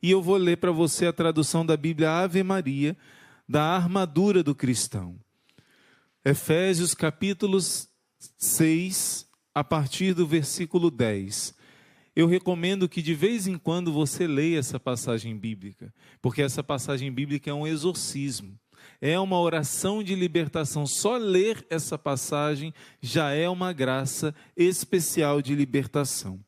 E eu vou ler para você a tradução da Bíblia Ave Maria, da armadura do cristão. Efésios capítulo 6, a partir do versículo 10. Eu recomendo que de vez em quando você leia essa passagem bíblica, porque essa passagem bíblica é um exorcismo, é uma oração de libertação. Só ler essa passagem já é uma graça especial de libertação.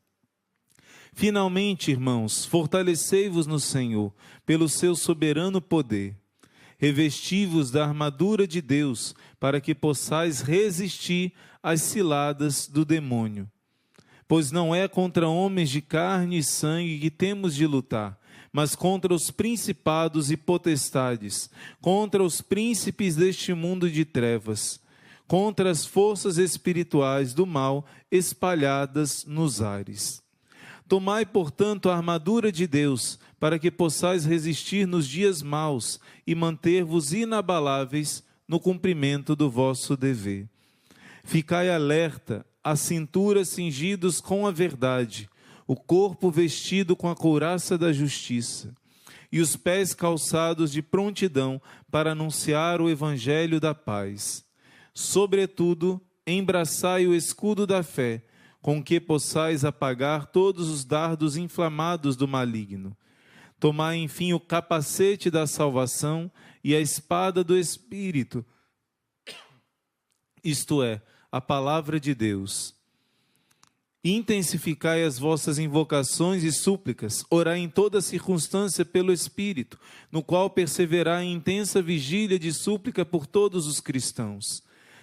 Finalmente, irmãos, fortalecei-vos no Senhor, pelo seu soberano poder. Revesti-vos da armadura de Deus, para que possais resistir às ciladas do demônio. Pois não é contra homens de carne e sangue que temos de lutar, mas contra os principados e potestades, contra os príncipes deste mundo de trevas, contra as forças espirituais do mal espalhadas nos ares. Tomai, portanto, a armadura de Deus, para que possais resistir nos dias maus e manter-vos inabaláveis no cumprimento do vosso dever. Ficai alerta, a cintura cingidos com a verdade, o corpo vestido com a couraça da justiça, e os pés calçados de prontidão para anunciar o evangelho da paz. Sobretudo, embraçai o escudo da fé, com que possais apagar todos os dardos inflamados do maligno. Tomai, enfim, o capacete da salvação e a espada do Espírito, isto é, a palavra de Deus. Intensificai as vossas invocações e súplicas, orai em toda circunstância pelo Espírito, no qual perseverai em intensa vigília de súplica por todos os cristãos.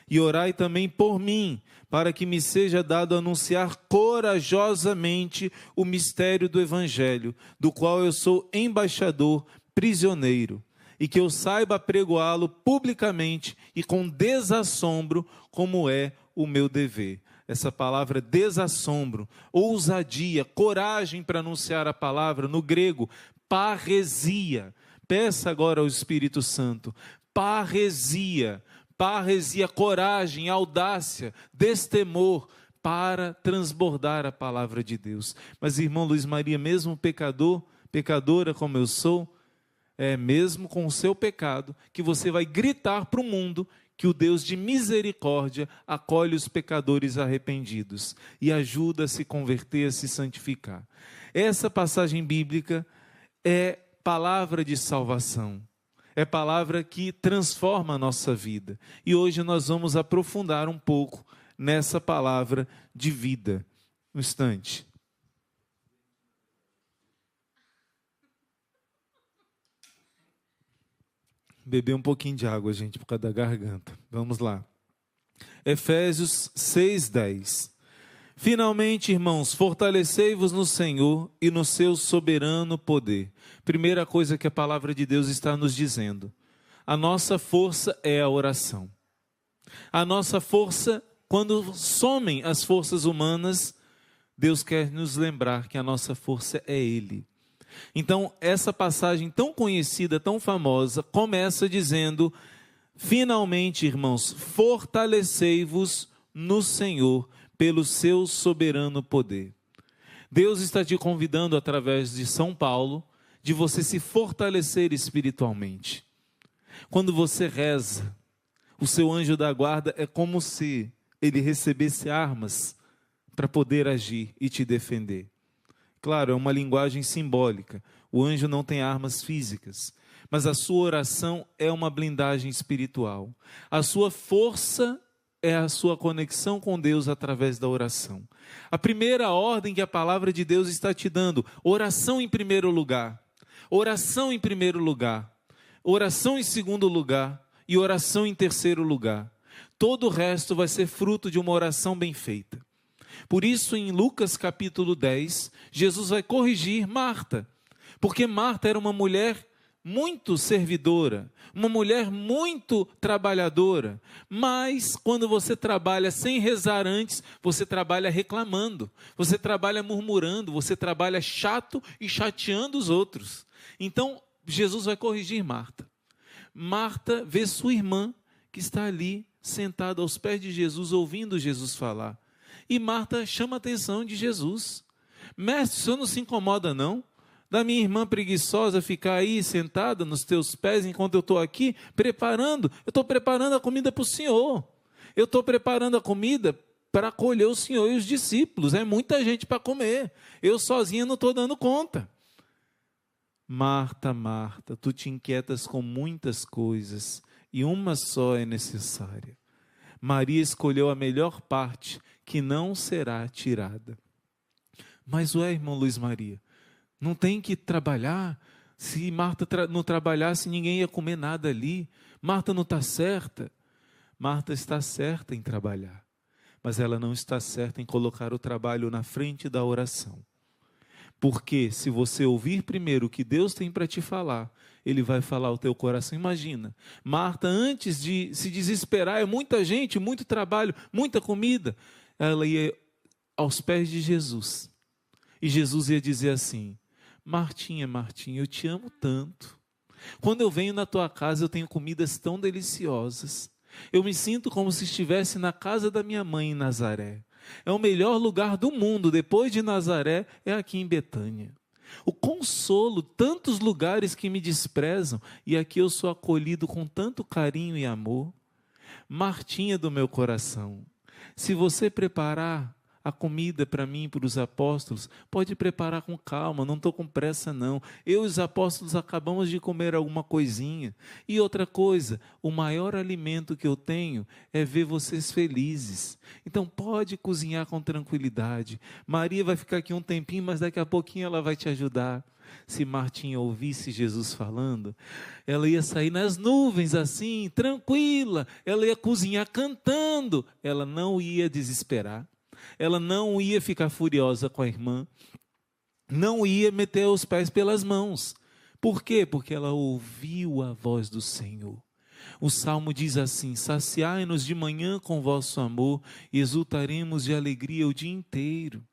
E orai também por mim, para que me seja dado anunciar corajosamente o mistério do Evangelho, do qual eu sou embaixador, prisioneiro, e que eu saiba apregoá-lo publicamente e com desassombro, como é o meu dever. Essa palavra desassombro, ousadia, coragem para anunciar a palavra, no grego, parresia. Peça agora ao Espírito Santo, parresia, coragem, audácia, destemor, para transbordar a palavra de Deus. Mas, irmão Luiz Maria, mesmo pecadora como eu sou, é mesmo com o seu pecado que você vai gritar para o mundo que o Deus de misericórdia acolhe os pecadores arrependidos e ajuda a se converter, a se santificar. Essa passagem bíblica é palavra de salvação. É palavra que transforma a nossa vida. E hoje nós vamos aprofundar um pouco nessa palavra de vida. Um instante. Beber um pouquinho de água, gente, por causa da garganta. Vamos lá. Efésios 6:10. Finalmente, irmãos, fortalecei-vos no Senhor e no seu soberano poder. Primeira coisa que a palavra de Deus está nos dizendo. A nossa força é a oração. A nossa força, quando somem as forças humanas, Deus quer nos lembrar que a nossa força é Ele. Então, essa passagem tão conhecida, tão famosa, começa dizendo: finalmente, irmãos, fortalecei-vos no Senhor pelo seu soberano poder. Deus está te convidando, através de São Paulo, de você se fortalecer espiritualmente. Quando você reza, o seu anjo da guarda é como se ele recebesse armas para poder agir e te defender. Claro, é uma linguagem simbólica. O anjo não tem armas físicas, mas a sua oração é uma blindagem espiritual. A sua força é a sua conexão com Deus através da oração. A primeira ordem que a palavra de Deus está te dando: oração em primeiro lugar, oração em primeiro lugar, oração em segundo lugar e oração em terceiro lugar. Todo o resto vai ser fruto de uma oração bem feita. Por isso, em Lucas capítulo 10, Jesus vai corrigir Marta, porque Marta era uma mulher muito servidora, uma mulher muito trabalhadora, mas quando você trabalha sem rezar antes, você trabalha reclamando, você trabalha murmurando, você trabalha chato e chateando os outros. Então, Jesus vai corrigir Marta. Marta vê sua irmã, que está ali, sentada aos pés de Jesus, ouvindo Jesus falar. E Marta chama a atenção de Jesus. Mestre, o senhor não se incomoda não? Da minha irmã preguiçosa ficar aí sentada nos teus pés enquanto eu estou aqui preparando? Eu estou preparando a comida para o Senhor. Eu estou preparando a comida para acolher o Senhor e os discípulos. É muita gente para comer. Eu sozinha não estou dando conta. Marta, Marta, tu te inquietas com muitas coisas e uma só é necessária. Maria escolheu a melhor parte, que não será tirada. Mas irmão Luiz Maria, não tem que trabalhar? Se Marta não trabalhasse, ninguém ia comer nada ali. Marta não está certa. Marta está certa em trabalhar, mas ela não está certa em colocar o trabalho na frente da oração. Porque se você ouvir primeiro o que Deus tem para te falar, Ele vai falar ao teu coração. Imagina, Marta, antes de se desesperar, é muita gente, muito trabalho, muita comida, ela ia aos pés de Jesus. E Jesus ia dizer assim: Martinha, Martinha, eu te amo tanto. Quando eu venho na tua casa, eu tenho comidas tão deliciosas. Eu me sinto como se estivesse na casa da minha mãe em Nazaré. É o melhor lugar do mundo, depois de Nazaré, é aqui em Betânia. O consolo, tantos lugares que me desprezam, e aqui eu sou acolhido com tanto carinho e amor. Martinha do meu coração, se você preparar a comida para mim e para os apóstolos, pode preparar com calma, não estou com pressa não. Eu e os apóstolos acabamos de comer alguma coisinha. E outra coisa, o maior alimento que eu tenho é ver vocês felizes. Então pode cozinhar com tranquilidade. Maria vai ficar aqui um tempinho, mas daqui a pouquinho ela vai te ajudar. Se Martinha ouvisse Jesus falando, ela ia sair nas nuvens assim, tranquila. Ela ia cozinhar cantando, ela não ia desesperar. Ela não ia ficar furiosa com a irmã, não ia meter os pés pelas mãos. Por quê? Porque ela ouviu a voz do Senhor. O Salmo diz assim: saciai-nos de manhã com vosso amor e exultaremos de alegria o dia inteiro.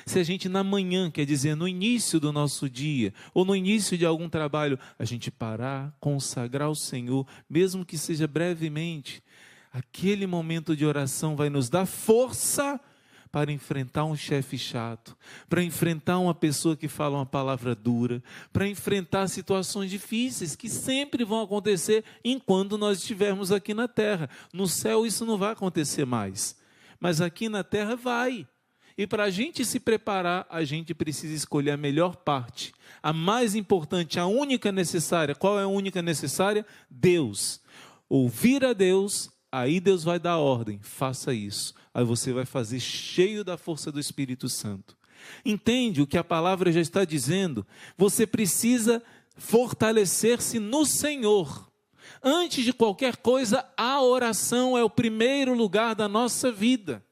Se a gente na manhã, quer dizer no início do nosso dia, ou no início de algum trabalho, a gente parar, consagrar ao Senhor, mesmo que seja brevemente, aquele momento de oração vai nos dar força para enfrentar um chefe chato, para enfrentar uma pessoa que fala uma palavra dura, para enfrentar situações difíceis que sempre vão acontecer enquanto nós estivermos aqui na terra. No céu isso não vai acontecer mais, mas aqui na terra vai. E para a gente se preparar, a gente precisa escolher a melhor parte, a mais importante, a única necessária. Qual é a única necessária? Deus. Ouvir a Deus. Aí Deus vai dar ordem, faça isso. Aí você vai fazer cheio da força do Espírito Santo. Entende o que a palavra já está dizendo? Você precisa fortalecer-se no Senhor. Antes de qualquer coisa, a oração é o primeiro lugar da nossa vida.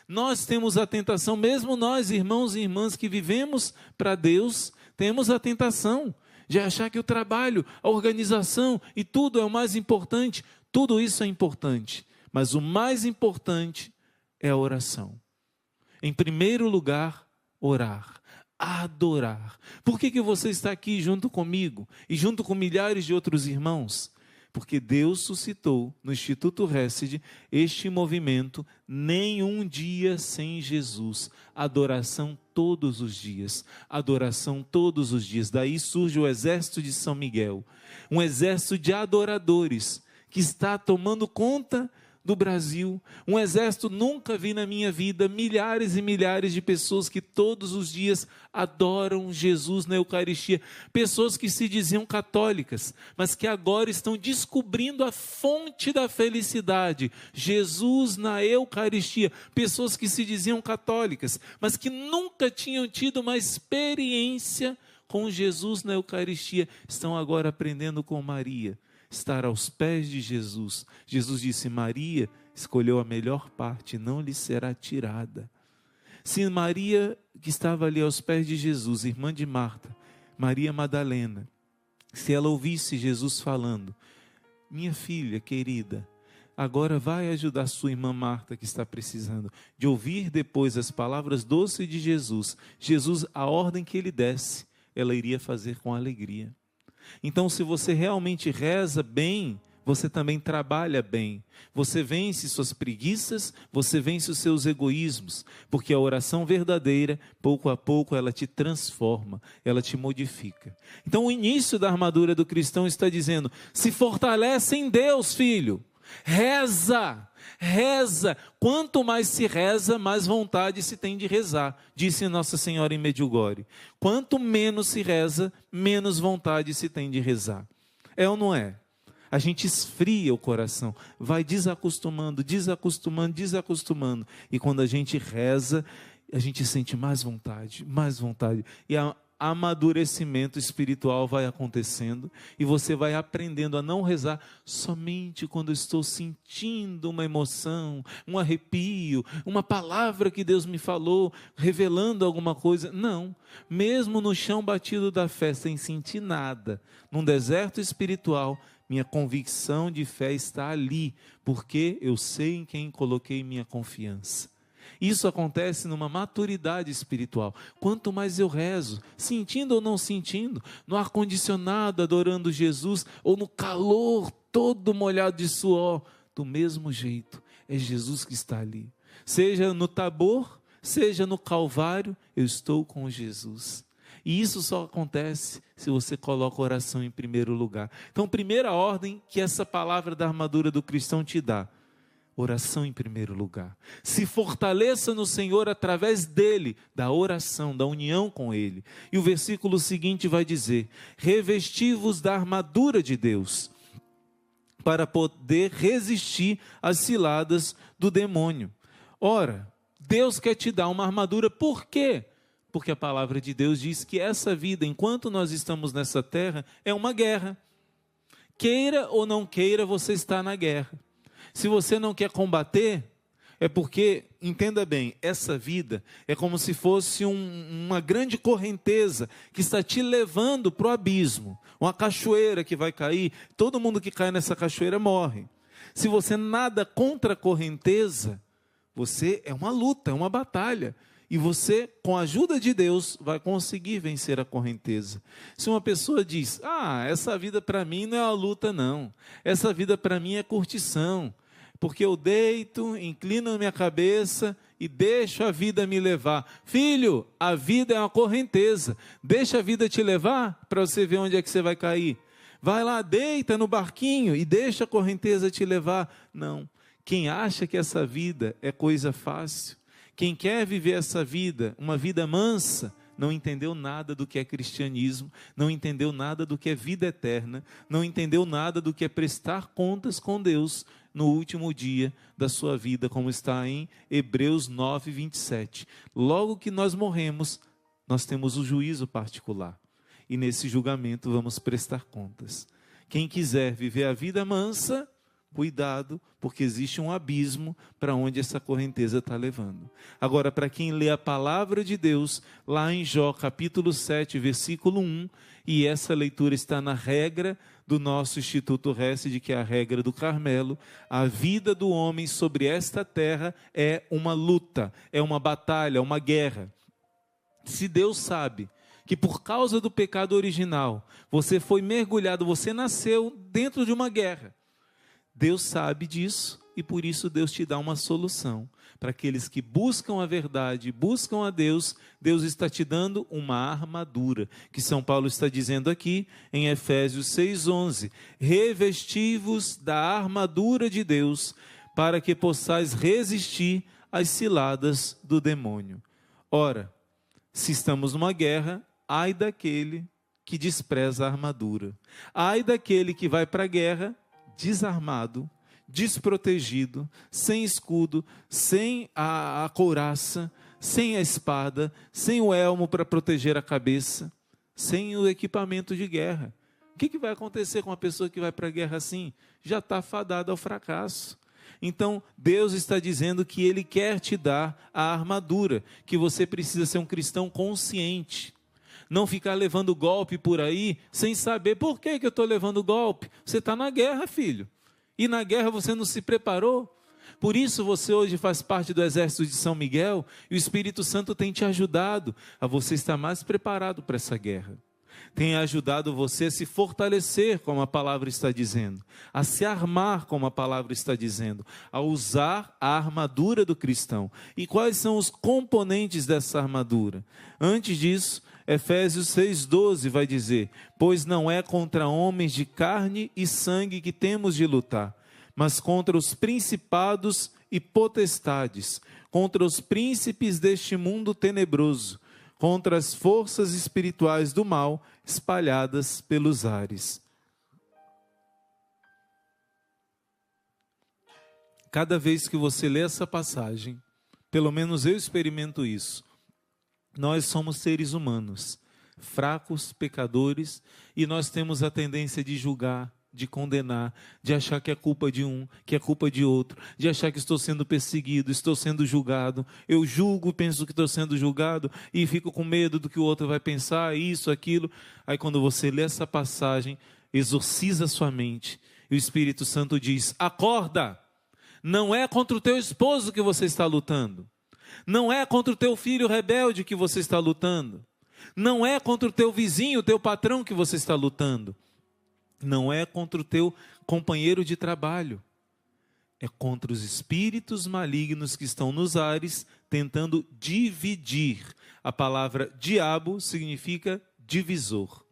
Nós temos a tentação, mesmo nós, irmãos e irmãs que vivemos para Deus, temos a tentação de achar que o trabalho, a organização e tudo é o mais importante. Tudo isso é importante, mas o mais importante é a oração. Em primeiro lugar, orar, adorar. Por que você está aqui junto comigo e junto com milhares de outros irmãos? Porque Deus suscitou no Instituto Hesed este movimento, nenhum dia sem Jesus. Adoração todos os dias, adoração todos os dias. Daí surge o exército de São Miguel, um exército de adoradores, que está tomando conta do Brasil. Um exército, nunca vi na minha vida, milhares e milhares de pessoas que todos os dias adoram Jesus na Eucaristia. Pessoas que se diziam católicas, mas que agora estão descobrindo a fonte da felicidade, Jesus na Eucaristia. Pessoas que se diziam católicas, mas que nunca tinham tido uma experiência com Jesus na Eucaristia, estão agora aprendendo com Maria. Estar aos pés de Jesus. Jesus disse: Maria escolheu a melhor parte, não lhe será tirada. Se Maria, que estava ali aos pés de Jesus, irmã de Marta, Maria Madalena, se ela ouvisse Jesus falando: minha filha querida, agora vai ajudar sua irmã Marta que está precisando, de ouvir depois as palavras doces de Jesus, a ordem que ele desse, ela iria fazer com alegria. Então, se você realmente reza bem, você também trabalha bem. Você vence suas preguiças, você vence os seus egoísmos, porque a oração verdadeira, pouco a pouco, ela te transforma, ela te modifica. Então, o início da armadura do cristão está dizendo: se fortalece em Deus, filho. Reza, reza. Quanto mais se reza, mais vontade se tem de rezar, disse Nossa Senhora em Medjugorje. Quanto menos se reza, menos vontade se tem de rezar. É ou não é? A gente esfria o coração, vai desacostumando, desacostumando, desacostumando. E quando a gente reza, a gente sente mais vontade, mais vontade. E amadurecimento espiritual vai acontecendo e você vai aprendendo a não rezar somente quando estou sentindo uma emoção, um arrepio, uma palavra que Deus me falou, revelando alguma coisa. Não, mesmo no chão batido da fé, sem sentir nada, num deserto espiritual, minha convicção de fé está ali, porque eu sei em quem coloquei minha confiança. Isso acontece numa maturidade espiritual. Quanto mais eu rezo, sentindo ou não sentindo, no ar-condicionado, adorando Jesus, ou no calor todo molhado de suor, do mesmo jeito, é Jesus que está ali. Seja no Tabor, seja no Calvário, eu estou com Jesus. E isso só acontece se você coloca a oração em primeiro lugar. Então, primeira ordem que essa palavra da armadura do cristão te dá: oração em primeiro lugar. Se fortaleça no Senhor através dele, da oração, da união com ele. E o versículo seguinte vai dizer: revesti-vos da armadura de Deus, para poder resistir às ciladas do demônio. Ora, Deus quer te dar uma armadura, por quê? Porque a palavra de Deus diz que essa vida, enquanto nós estamos nessa terra, é uma guerra. Queira ou não queira, você está na guerra. Se você não quer combater, é porque, entenda bem, essa vida é como se fosse uma grande correnteza que está te levando para o abismo. Uma cachoeira que vai cair, todo mundo que cai nessa cachoeira morre. Se você nada contra a correnteza, você é uma luta, é uma batalha. E você, com a ajuda de Deus, vai conseguir vencer a correnteza. Se uma pessoa diz: essa vida para mim não é uma luta não, essa vida para mim é curtição, porque eu deito, inclino minha cabeça e deixo a vida me levar. Filho, a vida é uma correnteza, deixa a vida te levar para você ver onde é que você vai cair. Vai lá, deita no barquinho e deixa a correnteza te levar. Não, quem acha que essa vida é coisa fácil, quem quer viver essa vida, uma vida mansa, não entendeu nada do que é cristianismo, não entendeu nada do que é vida eterna, não entendeu nada do que é prestar contas com Deus no último dia da sua vida, como está em Hebreus 9, 27. Logo que nós morremos, nós temos o juízo particular. E nesse julgamento vamos prestar contas. Quem quiser viver a vida mansa, cuidado, porque existe um abismo para onde essa correnteza está levando. Agora, para quem lê a palavra de Deus, lá em Jó, capítulo 7, versículo 1, e essa leitura está na regra do nosso Instituto Hesed, que é a regra do Carmelo, a vida do homem sobre esta terra é uma luta, é uma batalha, uma guerra. Se Deus sabe que por causa do pecado original, você foi mergulhado, você nasceu dentro de uma guerra, Deus sabe disso e por isso Deus te dá uma solução. Para aqueles que buscam a verdade, buscam a Deus, Deus está te dando uma armadura, que São Paulo está dizendo aqui em Efésios 6,11. Revesti-vos da armadura de Deus, para que possais resistir às ciladas do demônio. Ora, se estamos numa guerra, ai daquele que despreza a armadura. Ai daquele que vai para a guerra desarmado, desprotegido, sem escudo, sem a couraça, sem a espada, sem o elmo para proteger a cabeça, sem o equipamento de guerra. O que vai acontecer com uma pessoa que vai para a guerra assim? Já está fadada ao fracasso. Então, Deus está dizendo que Ele quer te dar a armadura, que você precisa ser um cristão consciente. Não ficar levando golpe por aí, sem saber por que eu estou levando golpe. Você está na guerra, filho. E na guerra você não se preparou. Por isso você hoje faz parte do exército de São Miguel, e o Espírito Santo tem te ajudado a você estar mais preparado para essa guerra. tem ajudado você a se fortalecer, como a palavra está dizendo, a se armar, como a palavra está dizendo, a usar a armadura do cristão. E quais são os componentes dessa armadura? Antes disso, Efésios 6,12 vai dizer: pois não é contra homens de carne e sangue que temos de lutar, mas contra os principados e potestades, contra os príncipes deste mundo tenebroso, contra as forças espirituais do mal espalhadas pelos ares. Cada vez que você lê essa passagem, pelo menos eu experimento isso, nós somos seres humanos, fracos, pecadores, e nós temos a tendência de julgar, de condenar, de achar que é culpa de um, que é culpa de outro, de achar que estou sendo perseguido, estou sendo julgado. Eu julgo, penso que estou sendo julgado e fico com medo do que o outro vai pensar, isso, aquilo. Aí quando você lê essa passagem, exorciza sua mente e o Espírito Santo diz: acorda, não é contra o teu esposo que você está lutando, não é contra o teu filho rebelde que você está lutando, não é contra o teu vizinho, o teu patrão que você está lutando, não é contra o teu companheiro de trabalho, é contra os espíritos malignos que estão nos ares, tentando dividir. A palavra diabo significa divisor.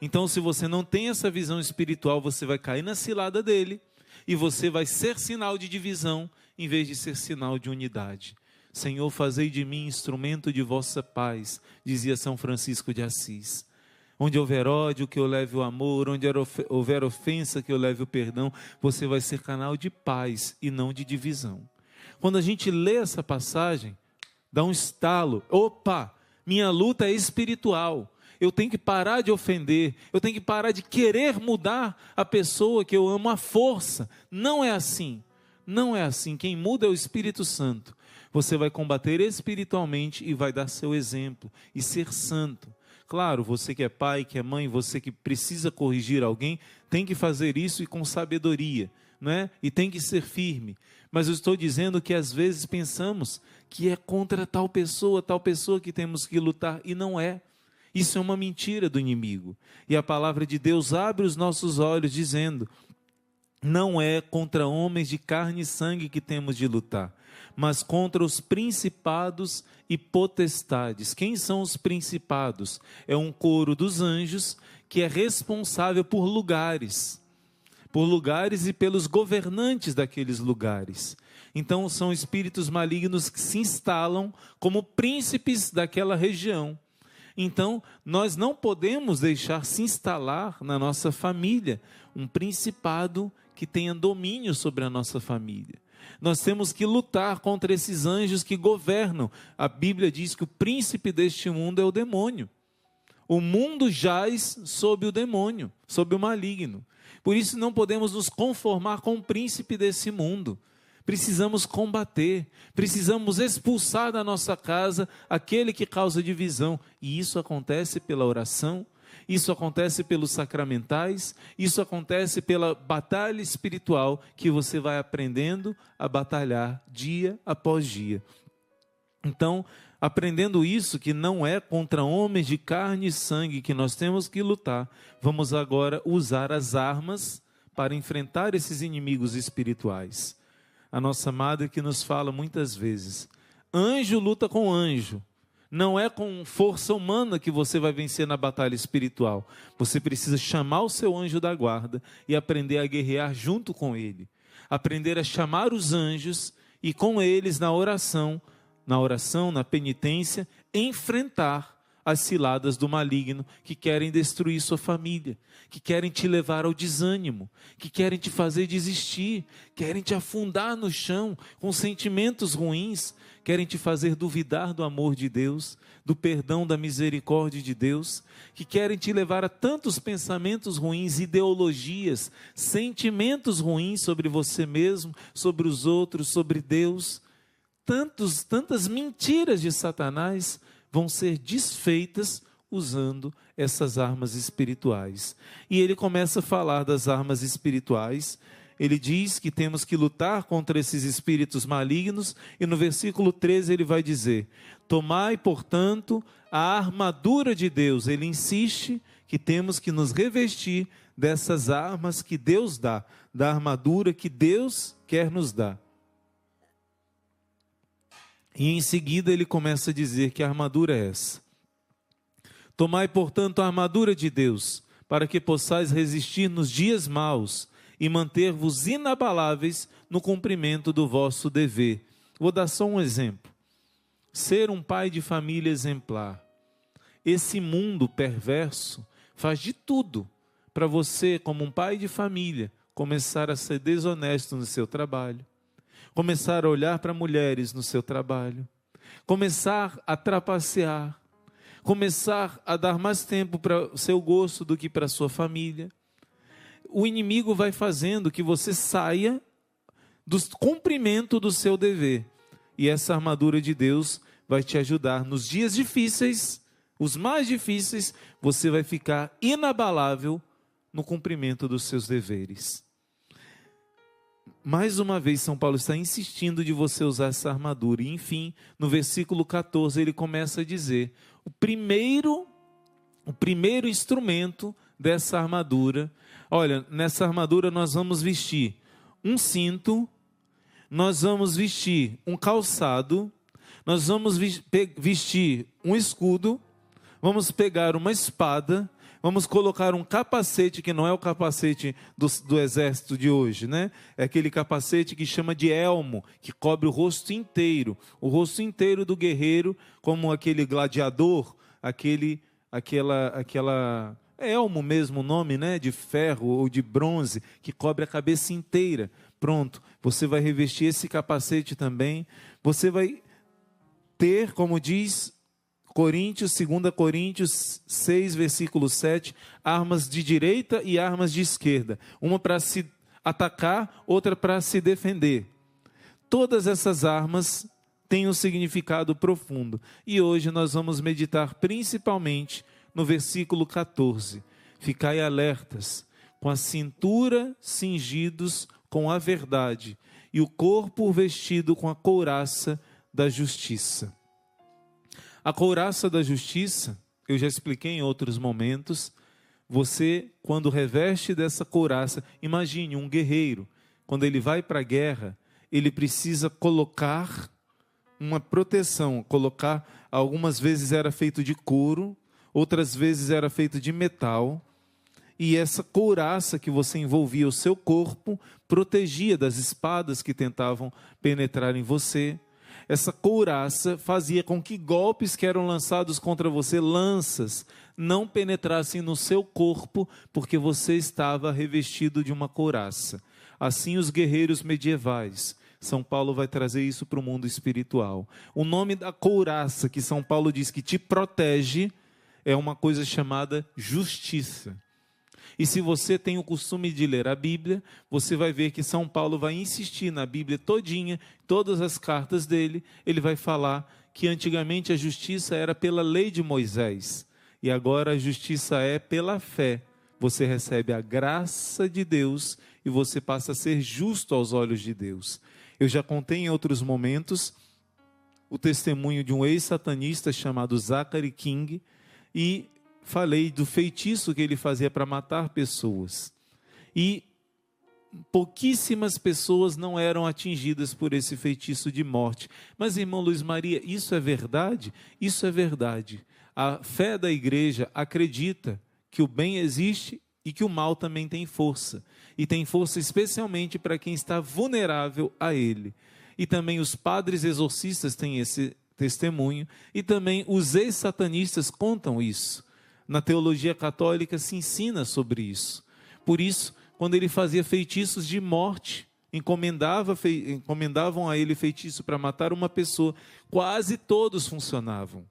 Então, se você não tem essa visão espiritual, você vai cair na cilada dele, e você vai ser sinal de divisão, em vez de ser sinal de unidade. Senhor, fazei de mim instrumento de vossa paz, dizia São Francisco de Assis. Onde houver ódio, que eu leve o amor. Onde houver ofensa, que eu leve o perdão. Você vai ser canal de paz e não de divisão. Quando a gente lê essa passagem, dá um estalo. Opa, minha luta é espiritual. Eu tenho que parar de ofender. Eu tenho que parar de querer mudar a pessoa que eu amo à força. Não é assim. Não é assim. Quem muda é o Espírito Santo. Você vai combater espiritualmente e vai dar seu exemplo e ser santo. Claro, você que é pai, que é mãe, você que precisa corrigir alguém, tem que fazer isso e com sabedoria, não é? E tem que ser firme. Mas eu estou dizendo que às vezes pensamos que é contra tal pessoa que temos que lutar, e não é. Isso é uma mentira do inimigo. E a palavra de Deus abre os nossos olhos dizendo: não é contra homens de carne e sangue que temos de lutar, mas contra os principados e potestades. Quem são os principados? É um coro dos anjos que é responsável por lugares e pelos governantes daqueles lugares. Então são espíritos malignos que se instalam como príncipes daquela região. Então nós não podemos deixar se instalar na nossa família um principado que tenha domínio sobre a nossa família. Nós temos que lutar contra esses anjos que governam. A Bíblia diz que o príncipe deste mundo é o demônio. O mundo jaz sob o demônio, sob o maligno. Por isso não podemos nos conformar com o príncipe desse mundo. Precisamos combater, precisamos expulsar da nossa casa aquele que causa divisão. E isso acontece pela oração, isso acontece pelos sacramentais, isso acontece pela batalha espiritual que você vai aprendendo a batalhar dia após dia. Então, aprendendo isso, que não é contra homens de carne e sangue que nós temos que lutar, vamos agora usar as armas para enfrentar esses inimigos espirituais. A nossa madre que nos fala muitas vezes: anjo luta com anjo. Não é com força humana que você vai vencer na batalha espiritual. Você precisa chamar o seu anjo da guarda e aprender a guerrear junto com ele. Aprender a chamar os anjos e com eles na oração, na penitência, enfrentar as ciladas do maligno que querem destruir sua família, que querem te levar ao desânimo, que querem te fazer desistir, querem te afundar no chão com sentimentos ruins, querem te fazer duvidar do amor de Deus, do perdão, da misericórdia de Deus, que querem te levar a tantos pensamentos ruins, ideologias, sentimentos ruins sobre você mesmo, sobre os outros, sobre Deus. Tantas mentiras de Satanás vão ser desfeitas usando essas armas espirituais. E ele começa a falar das armas espirituais. Ele diz que temos que lutar contra esses espíritos malignos, e no versículo 13 ele vai dizer: tomai, portanto, a armadura de Deus. Ele insiste que temos que nos revestir dessas armas que Deus dá, da armadura que Deus quer nos dar. E em seguida ele começa a dizer que a armadura é essa. Tomai, portanto, a armadura de Deus, para que possais resistir nos dias maus e manter-vos inabaláveis no cumprimento do vosso dever. Vou dar só um exemplo. Ser um pai de família exemplar. Esse mundo perverso faz de tudo para você, como um pai de família, começar a ser desonesto no seu trabalho, começar a olhar para mulheres no seu trabalho, começar a trapacear, começar a dar mais tempo para o seu gosto do que para a sua família. O inimigo vai fazendo que você saia do cumprimento do seu dever. E essa armadura de Deus vai te ajudar nos dias difíceis, os mais difíceis, você vai ficar inabalável no cumprimento dos seus deveres. Mais uma vez, São Paulo está insistindo de você usar essa armadura. E, enfim, no versículo 14, ele começa a dizer, o primeiro instrumento dessa armadura, olha, nessa armadura nós vamos vestir um cinto, nós vamos vestir um calçado, nós vamos vestir um escudo, vamos pegar uma espada, vamos colocar um capacete, que não é o capacete do exército de hoje, né? É aquele capacete que chama de elmo, que cobre o rosto inteiro do guerreiro, como aquele gladiador, aquela elmo mesmo o nome, né? De ferro ou de bronze, que cobre a cabeça inteira. Pronto, você vai revestir esse capacete também, você vai ter, como diz 2 Coríntios 6, versículo 7, armas de direita e armas de esquerda. Uma para se atacar, outra para se defender. Todas essas armas têm um significado profundo. E hoje nós vamos meditar principalmente no versículo 14. Ficai alertas, com a cintura cingidos com a verdade, e o corpo vestido com a couraça da justiça. A couraça da justiça, eu já expliquei em outros momentos, você, quando reveste dessa couraça, imagine um guerreiro, quando ele vai para a guerra, ele precisa colocar uma proteção, algumas vezes era feito de couro, outras vezes era feito de metal, e essa couraça que você envolvia o seu corpo, protegia das espadas que tentavam penetrar em você. Essa couraça fazia com que golpes que eram lançados contra você, lanças, não penetrassem no seu corpo, porque você estava revestido de uma couraça. Assim os guerreiros medievais. São Paulo vai trazer isso para o mundo espiritual. O nome da couraça que São Paulo diz que te protege é uma coisa chamada justiça. E se você tem o costume de ler a Bíblia, você vai ver que São Paulo vai insistir na Bíblia todinha, todas as cartas dele, ele vai falar que antigamente a justiça era pela lei de Moisés, e agora a justiça é pela fé. Você recebe a graça de Deus e você passa a ser justo aos olhos de Deus. Eu já contei em outros momentos o testemunho de um ex-satanista chamado Zachary King, e falei do feitiço que ele fazia para matar pessoas. E pouquíssimas pessoas não eram atingidas por esse feitiço de morte. Mas, irmão Luiz Maria, isso é verdade? Isso é verdade. A fé da igreja acredita que o bem existe e que o mal também tem força. E tem força especialmente para quem está vulnerável a ele. E também os padres exorcistas têm esse testemunho. E também os ex-satanistas contam isso. Na teologia católica se ensina sobre isso. Por isso, quando ele fazia feitiços de morte, encomendavam a ele feitiço para matar uma pessoa, quase todos funcionavam.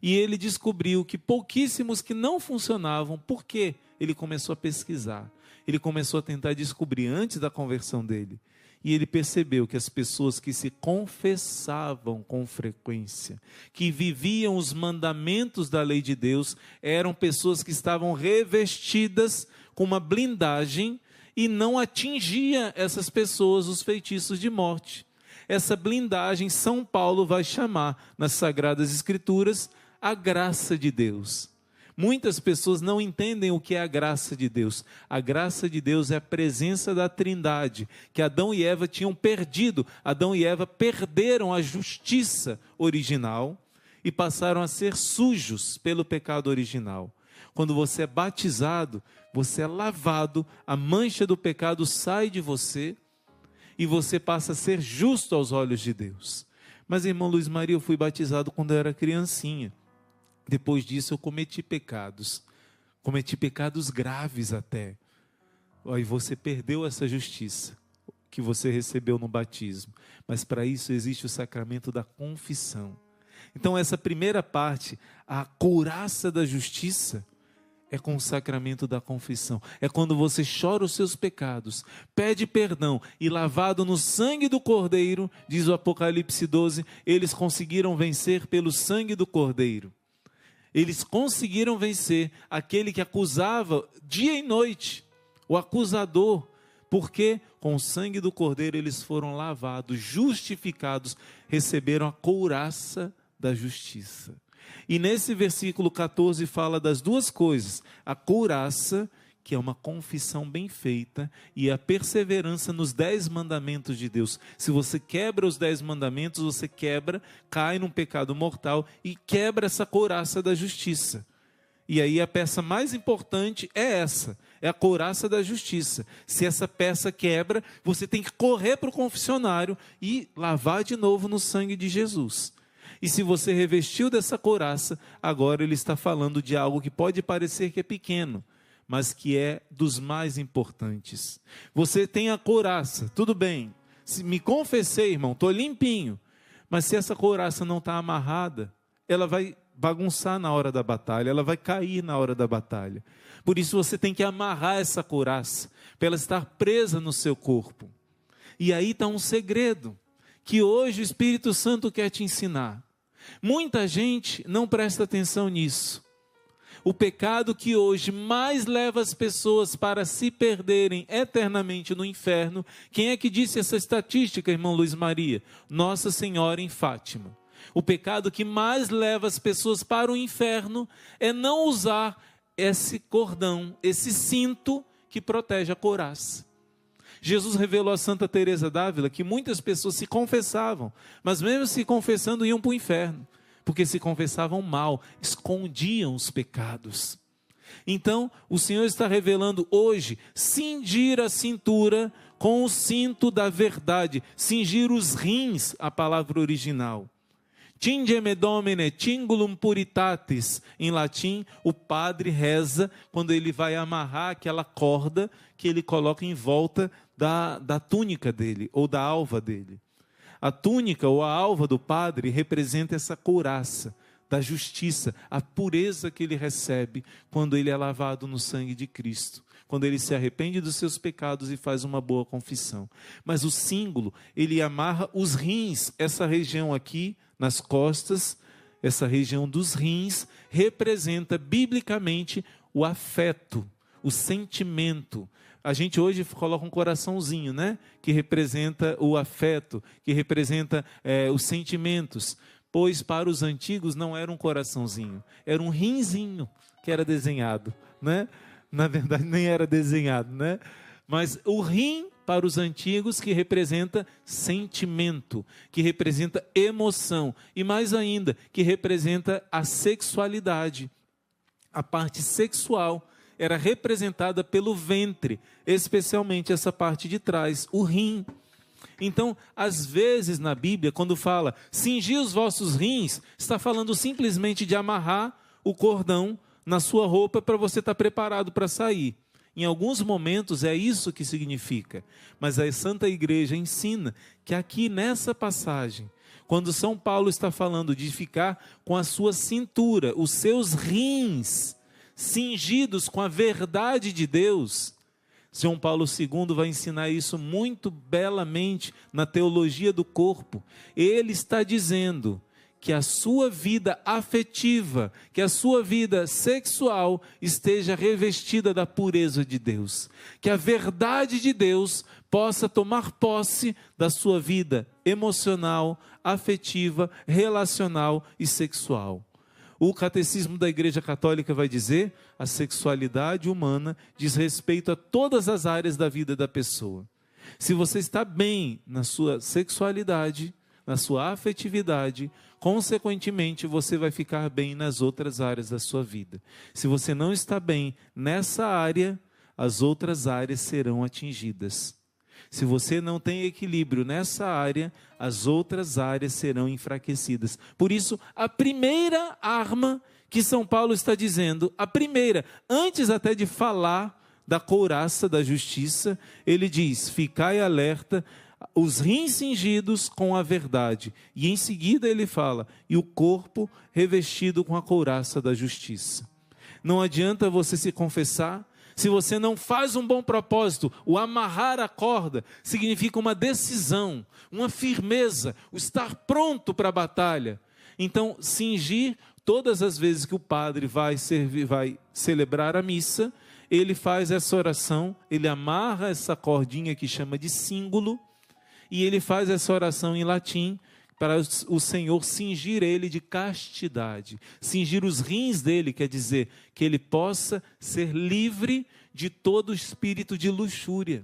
E ele descobriu que pouquíssimos que não funcionavam. Por quê? Ele começou a pesquisar. Ele começou a tentar descobrir antes da conversão dele. E ele percebeu que as pessoas que se confessavam com frequência, que viviam os mandamentos da lei de Deus, eram pessoas que estavam revestidas com uma blindagem e não atingia essas pessoas os feitiços de morte. Essa blindagem São Paulo vai chamar nas Sagradas Escrituras a graça de Deus. Muitas pessoas não entendem o que é a graça de Deus. A graça de Deus é a presença da Trindade, que Adão e Eva tinham perdido. Adão e Eva perderam a justiça original e passaram a ser sujos pelo pecado original. Quando você é batizado, você é lavado, a mancha do pecado sai de você e você passa a ser justo aos olhos de Deus. Mas, irmão Luiz Maria, eu fui batizado quando eu era criancinha. Depois disso eu cometi pecados graves até. E você perdeu essa justiça que você recebeu no batismo. Mas para isso existe o sacramento da confissão. Então essa primeira parte, a couraça da justiça, é com o sacramento da confissão. É quando você chora os seus pecados, pede perdão e lavado no sangue do Cordeiro, diz o Apocalipse 12, eles conseguiram vencer pelo sangue do Cordeiro. Eles conseguiram vencer aquele que acusava dia e noite, o acusador, porque com o sangue do Cordeiro eles foram lavados, justificados, receberam a couraça da justiça. E nesse versículo 14 fala das duas coisas, a couraça, que é uma confissão bem feita, e a perseverança nos 10 mandamentos de Deus. Se você quebra os 10 mandamentos, você quebra, cai num pecado mortal e quebra essa couraça da justiça. E aí a peça mais importante é essa, é a couraça da justiça. Se essa peça quebra, você tem que correr para o confessionário e lavar de novo no sangue de Jesus. E se você revestiu dessa couraça, agora ele está falando de algo que pode parecer que é pequeno, mas que é dos mais importantes. Você tem a couraça, tudo bem. Me confessei, irmão, estou limpinho. Mas se essa couraça não está amarrada, ela vai bagunçar na hora da batalha, ela vai cair na hora da batalha. Por isso você tem que amarrar essa couraça, para ela estar presa no seu corpo. E aí está um segredo, que hoje o Espírito Santo quer te ensinar. Muita gente não presta atenção nisso. O pecado que hoje mais leva as pessoas para se perderem eternamente no inferno, quem é que disse essa estatística, irmão Luiz Maria? Nossa Senhora em Fátima. O pecado que mais leva as pessoas para o inferno é não usar esse cordão, esse cinto que protege a couraça. Jesus revelou a Santa Teresa d'Ávila que muitas pessoas se confessavam, mas mesmo se confessando iam para o inferno, porque se confessavam mal, escondiam os pecados. Então, o Senhor está revelando hoje, cingir a cintura com o cinto da verdade, cingir os rins, a palavra original. Cingeme Domine, cingulum puritatis, em latim, o padre reza quando ele vai amarrar aquela corda que ele coloca em volta da túnica dele, ou da alva dele. A túnica ou a alva do padre representa essa couraça da justiça, a pureza que ele recebe quando ele é lavado no sangue de Cristo, quando ele se arrepende dos seus pecados e faz uma boa confissão. Mas o símbolo, ele amarra os rins, essa região aqui, nas costas, essa região dos rins, representa biblicamente o afeto, o sentimento. A gente hoje coloca um coraçãozinho, né? Que representa o afeto, que representa os sentimentos. Pois para os antigos não era um coraçãozinho, era um rinzinho que era desenhado, né? Na verdade nem era desenhado, né? Mas o rim para os antigos que representa sentimento, que representa emoção e mais ainda, que representa a sexualidade. A parte sexual era representada pelo ventre, especialmente essa parte de trás, o rim. Então, às vezes na Bíblia, quando fala cingi os vossos rins, está falando simplesmente de amarrar o cordão na sua roupa para você estar preparado para sair. Em alguns momentos é isso que significa, mas a Santa Igreja ensina que aqui nessa passagem, quando São Paulo está falando de ficar com a sua cintura, os seus rins cingidos com a verdade de Deus, João Paulo II vai ensinar isso muito belamente na teologia do corpo. Ele está dizendo que a sua vida afetiva, que a sua vida sexual esteja revestida da pureza de Deus. Que a verdade de Deus possa tomar posse da sua vida emocional, afetiva, relacional e sexual. O catecismo da Igreja Católica vai dizer: a sexualidade humana diz respeito a todas as áreas da vida da pessoa. Se você está bem na sua sexualidade, na sua afetividade, consequentemente você vai ficar bem nas outras áreas da sua vida. Se você não está bem nessa área, as outras áreas serão atingidas. Se você não tem equilíbrio nessa área, as outras áreas serão enfraquecidas. Por isso, a primeira arma que São Paulo está dizendo, a primeira, antes até de falar da couraça da justiça, ele diz: ficai alerta, os rins cingidos com a verdade. E em seguida ele fala: e o corpo revestido com a couraça da justiça. Não adianta você se confessar, se você não faz um bom propósito. O amarrar a corda significa uma decisão, uma firmeza, o estar pronto para a batalha. Então, cingir, todas as vezes que o padre vai celebrar a missa, ele faz essa oração, ele amarra essa cordinha que chama de símbolo, e ele faz essa oração em latim, para o Senhor cingir ele de castidade. Cingir os rins dele, quer dizer, que ele possa ser livre de todo espírito de luxúria.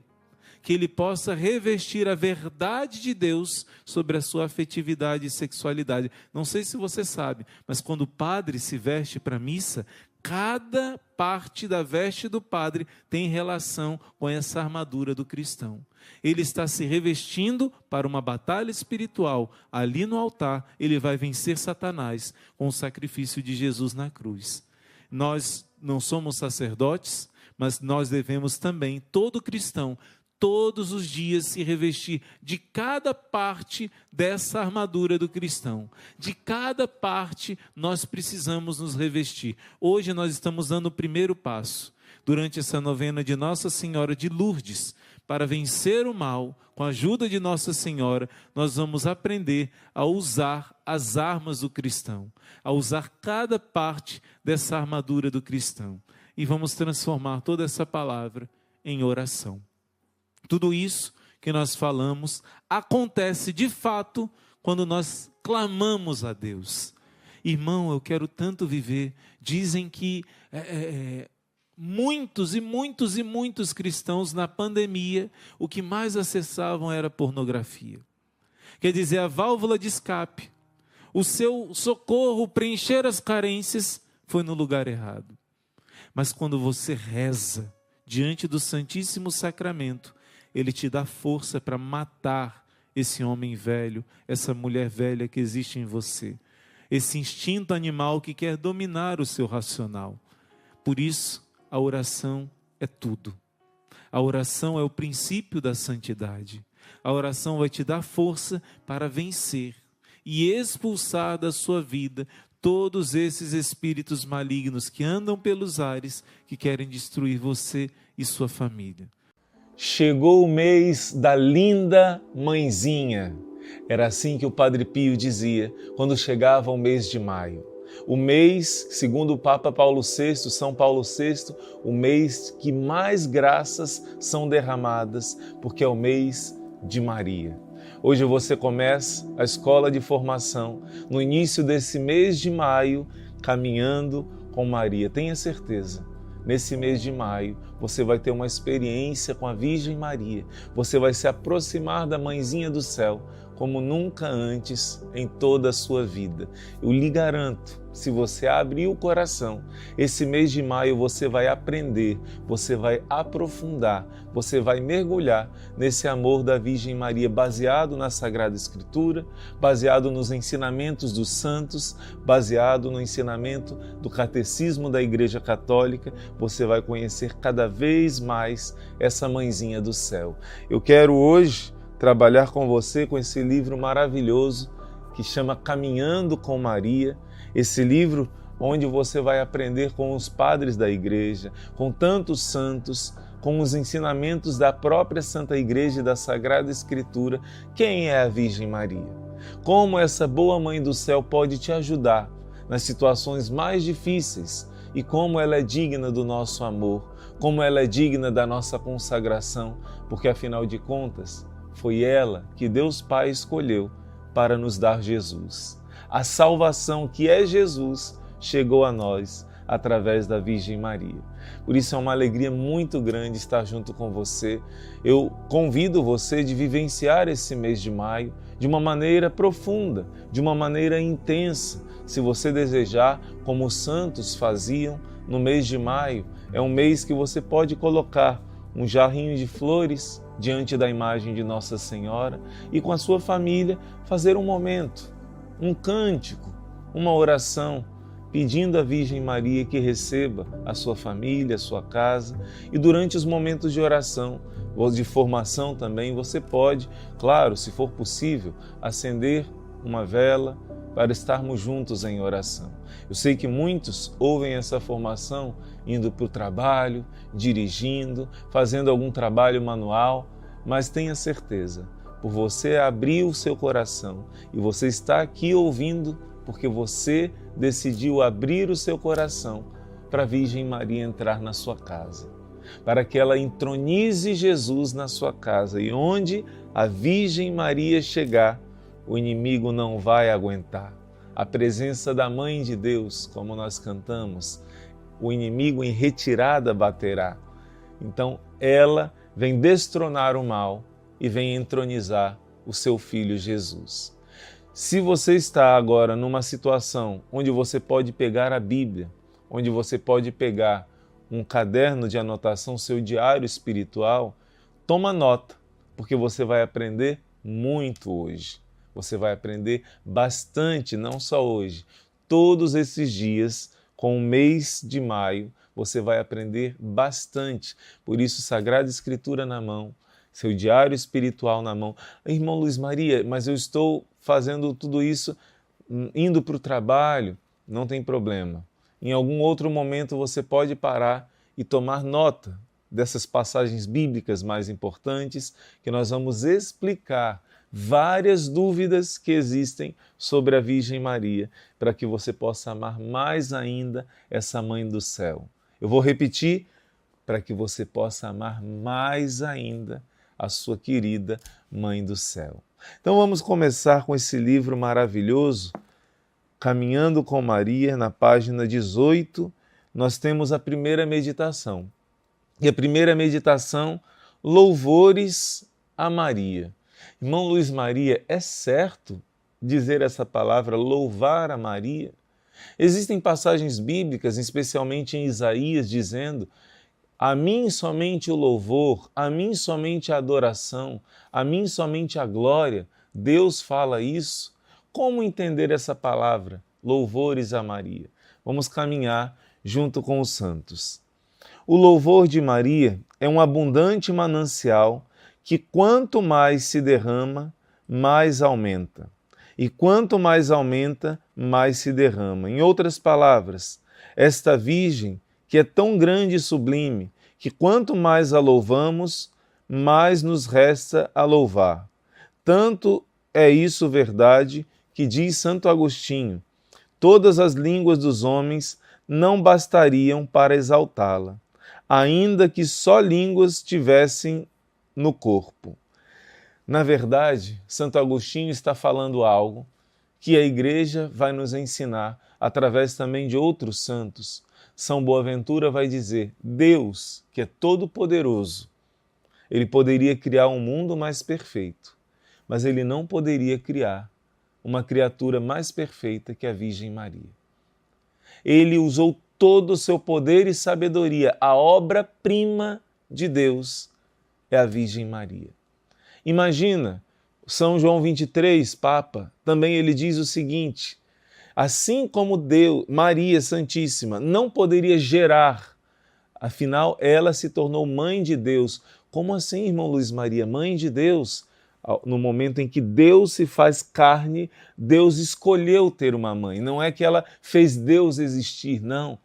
Que ele possa revestir a verdade de Deus sobre a sua afetividade e sexualidade. Não sei se você sabe, mas quando o padre se veste para a missa, cada parte da veste do padre tem relação com essa armadura do cristão. Ele está se revestindo para uma batalha espiritual. Ali no altar, ele vai vencer Satanás com o sacrifício de Jesus na cruz. Nós não somos sacerdotes, mas nós devemos também, todo cristão, todos os dias se revestir de cada parte dessa armadura do cristão. De cada parte nós precisamos nos revestir. Hoje nós estamos dando o primeiro passo, durante essa novena de Nossa Senhora de Lourdes, para vencer o mal. Com a ajuda de Nossa Senhora, nós vamos aprender a usar as armas do cristão, a usar cada parte dessa armadura do cristão. E vamos transformar toda essa palavra em oração. Tudo isso que nós falamos acontece de fato quando nós clamamos a Deus. Irmão, eu quero tanto viver. Dizem que muitos cristãos na pandemia, o que mais acessavam era pornografia. Quer dizer, a válvula de escape, o seu socorro, preencher as carências, foi no lugar errado. Mas quando você reza diante do Santíssimo Sacramento, Ele te dá força para matar esse homem velho, essa mulher velha que existe em você, esse instinto animal que quer dominar o seu racional. Por isso, a oração é tudo. A oração é o princípio da santidade. A oração vai te dar força para vencer e expulsar da sua vida todos esses espíritos malignos que andam pelos ares, que querem destruir você e sua família. Chegou o mês da linda mãezinha. Era assim que o Padre Pio dizia quando chegava o mês de maio. O mês, segundo o Papa Paulo VI, São Paulo VI, o mês que mais graças são derramadas, porque é o mês de Maria. Hoje você começa a escola de formação, no início desse mês de maio, caminhando com Maria. Tenha certeza, nesse mês de maio, você vai ter uma experiência com a Virgem Maria. Você vai se aproximar da Mãezinha do Céu, como nunca antes em toda a sua vida. Eu lhe garanto, se você abrir o coração, esse mês de maio você vai aprender, você vai aprofundar, você vai mergulhar nesse amor da Virgem Maria, baseado na Sagrada Escritura, baseado nos ensinamentos dos santos, baseado no ensinamento do Catecismo da Igreja Católica. Você vai conhecer cada vez mais essa Mãezinha do Céu. Eu quero hoje trabalhar com você com esse livro maravilhoso que chama Caminhando com Maria, esse livro onde você vai aprender com os padres da igreja, com tantos santos, com os ensinamentos da própria Santa Igreja e da Sagrada Escritura, quem é a Virgem Maria. Como essa boa Mãe do Céu pode te ajudar nas situações mais difíceis e como ela é digna do nosso amor, como ela é digna da nossa consagração, porque afinal de contas, foi ela que Deus Pai escolheu para nos dar Jesus. A salvação que é Jesus chegou a nós através da Virgem Maria. Por isso é uma alegria muito grande estar junto com você. Eu convido você de vivenciar esse mês de maio de uma maneira profunda, de uma maneira intensa. Se você desejar, como os santos faziam no mês de maio, é um mês que você pode colocar um jarrinho de flores diante da imagem de Nossa Senhora e com a sua família fazer um momento, um cântico, uma oração, pedindo à Virgem Maria que receba a sua família, a sua casa. E durante os momentos de oração, ou de formação também, você pode, claro, se for possível, acender uma vela para estarmos juntos em oração. Eu sei que muitos ouvem essa formação indo para o trabalho, dirigindo, fazendo algum trabalho manual, mas tenha certeza, por você abrir o seu coração e você está aqui ouvindo, porque você decidiu abrir o seu coração para a Virgem Maria entrar na sua casa, para que ela entronize Jesus na sua casa, e onde a Virgem Maria chegar, o inimigo não vai aguentar. A presença da Mãe de Deus, como nós cantamos, o inimigo em retirada baterá. Então ela vem destronar o mal e vem entronizar o seu Filho Jesus. Se você está agora numa situação onde você pode pegar a Bíblia, onde você pode pegar um caderno de anotação, seu diário espiritual, toma nota, porque você vai aprender muito hoje. Você vai aprender bastante, não só hoje. Todos esses dias, com o mês de maio, você vai aprender bastante. Por isso, Sagrada Escritura na mão, seu diário espiritual na mão. Irmão Luiz Maria, mas eu estou fazendo tudo isso indo para o trabalho. Não tem problema. Em algum outro momento você pode parar e tomar nota dessas passagens bíblicas mais importantes que nós vamos explicar várias dúvidas que existem sobre a Virgem Maria, para que você possa amar mais ainda essa Mãe do Céu. Eu vou repetir, para que você possa amar mais ainda a sua querida Mãe do Céu. Então vamos começar com esse livro maravilhoso, Caminhando com Maria, na página 18, nós temos a primeira meditação. E a primeira meditação, Louvores a Maria. Irmão Luiz Maria, é certo dizer essa palavra, louvar a Maria? Existem passagens bíblicas, especialmente em Isaías, dizendo: a mim somente o louvor, a mim somente a adoração, a mim somente a glória. Deus fala isso. Como entender essa palavra, louvores a Maria? Vamos caminhar junto com os santos. O louvor de Maria é um abundante manancial que quanto mais se derrama, mais aumenta. E quanto mais aumenta, mais se derrama. Em outras palavras, esta Virgem, que é tão grande e sublime, que quanto mais a louvamos, mais nos resta a louvar. Tanto é isso verdade que diz Santo Agostinho: todas as línguas dos homens não bastariam para exaltá-la, ainda que só línguas tivessem no corpo. Na verdade, Santo Agostinho está falando algo que a Igreja vai nos ensinar através também de outros santos. São Boaventura vai dizer: Deus, que é todo-poderoso, ele poderia criar um mundo mais perfeito, mas ele não poderia criar uma criatura mais perfeita que a Virgem Maria. Ele usou todo o seu poder e sabedoria. A obra-prima de Deus é a Virgem Maria. Imagina, São João 23, Papa, também ele diz o seguinte: assim como Deus, Maria Santíssima, não poderia gerar, afinal ela se tornou mãe de Deus. Como assim, irmão Luiz Maria? Mãe de Deus? No momento em que Deus se faz carne, Deus escolheu ter uma mãe. Não é que ela fez Deus existir, não.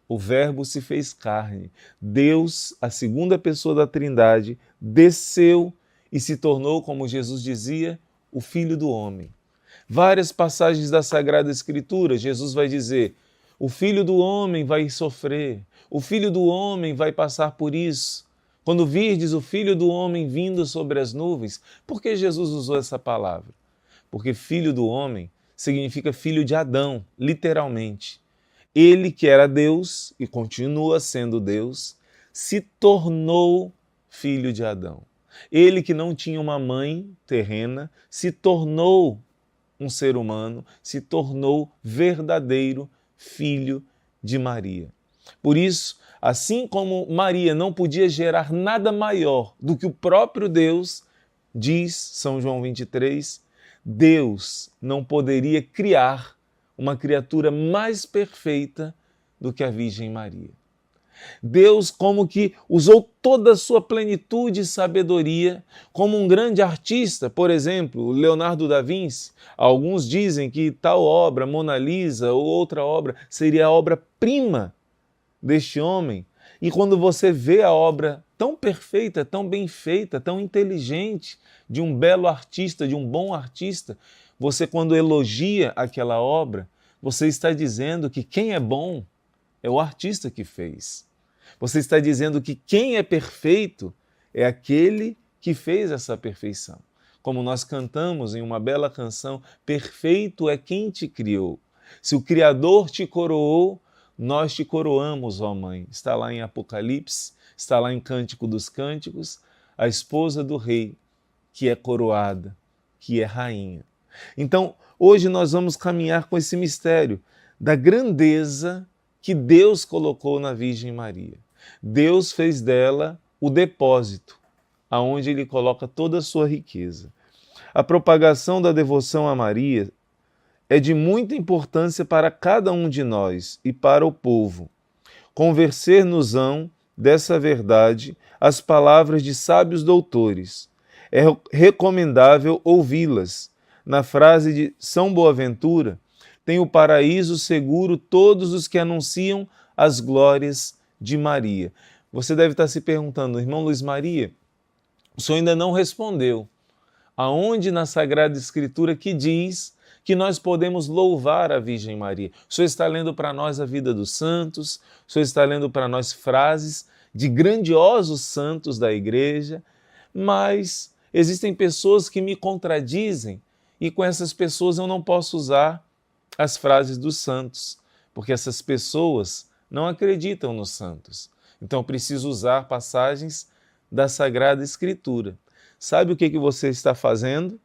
O Verbo se fez carne. Deus, a segunda pessoa da Trindade, desceu e se tornou, como Jesus dizia, o Filho do Homem. Várias passagens da Sagrada Escritura, Jesus vai dizer: o Filho do Homem vai sofrer, o Filho do Homem vai passar por isso. Quando virdes o Filho do Homem vindo sobre as nuvens, por que Jesus usou essa palavra? Porque Filho do Homem significa filho de Adão, literalmente. Ele que era Deus e continua sendo Deus, se tornou filho de Adão. Ele que não tinha uma mãe terrena, se tornou um ser humano, se tornou verdadeiro filho de Maria. Por isso, assim como Maria não podia gerar nada maior do que o próprio Deus, diz São João 23, Deus não poderia criar uma criatura mais perfeita do que a Virgem Maria. Deus como que usou toda a sua plenitude e sabedoria, como um grande artista, por exemplo, Leonardo da Vinci. Alguns dizem que tal obra, Mona Lisa ou outra obra, seria a obra-prima deste homem. E quando você vê a obra tão perfeita, tão bem feita, tão inteligente, de um belo artista, de um bom artista, você quando elogia aquela obra, você está dizendo que quem é bom é o artista que fez. Você está dizendo que quem é perfeito é aquele que fez essa perfeição. Como nós cantamos em uma bela canção, perfeito é quem te criou. Se o Criador te coroou, nós te coroamos, ó Mãe. Está lá em Apocalipse, está lá em Cântico dos Cânticos, a esposa do rei, que é coroada, que é rainha. Então, hoje nós vamos caminhar com esse mistério da grandeza que Deus colocou na Virgem Maria. Deus fez dela o depósito, aonde Ele coloca toda a sua riqueza. A propagação da devoção a Maria é de muita importância para cada um de nós e para o povo. Convencer-nos-ão dessa verdade as palavras de sábios doutores. É recomendável ouvi-las. Na frase de São Boaventura, tem o paraíso seguro todos os que anunciam as glórias de Maria. Você deve estar se perguntando, irmão Luiz Maria, o senhor ainda não respondeu. Aonde na Sagrada Escritura que diz que nós podemos louvar a Virgem Maria? O senhor está lendo para nós a vida dos santos, o senhor está lendo para nós frases de grandiosos santos da igreja, mas existem pessoas que me contradizem e com essas pessoas eu não posso usar as frases dos santos, porque essas pessoas não acreditam nos santos. Então eu preciso usar passagens da Sagrada Escritura. Sabe o que você está fazendo?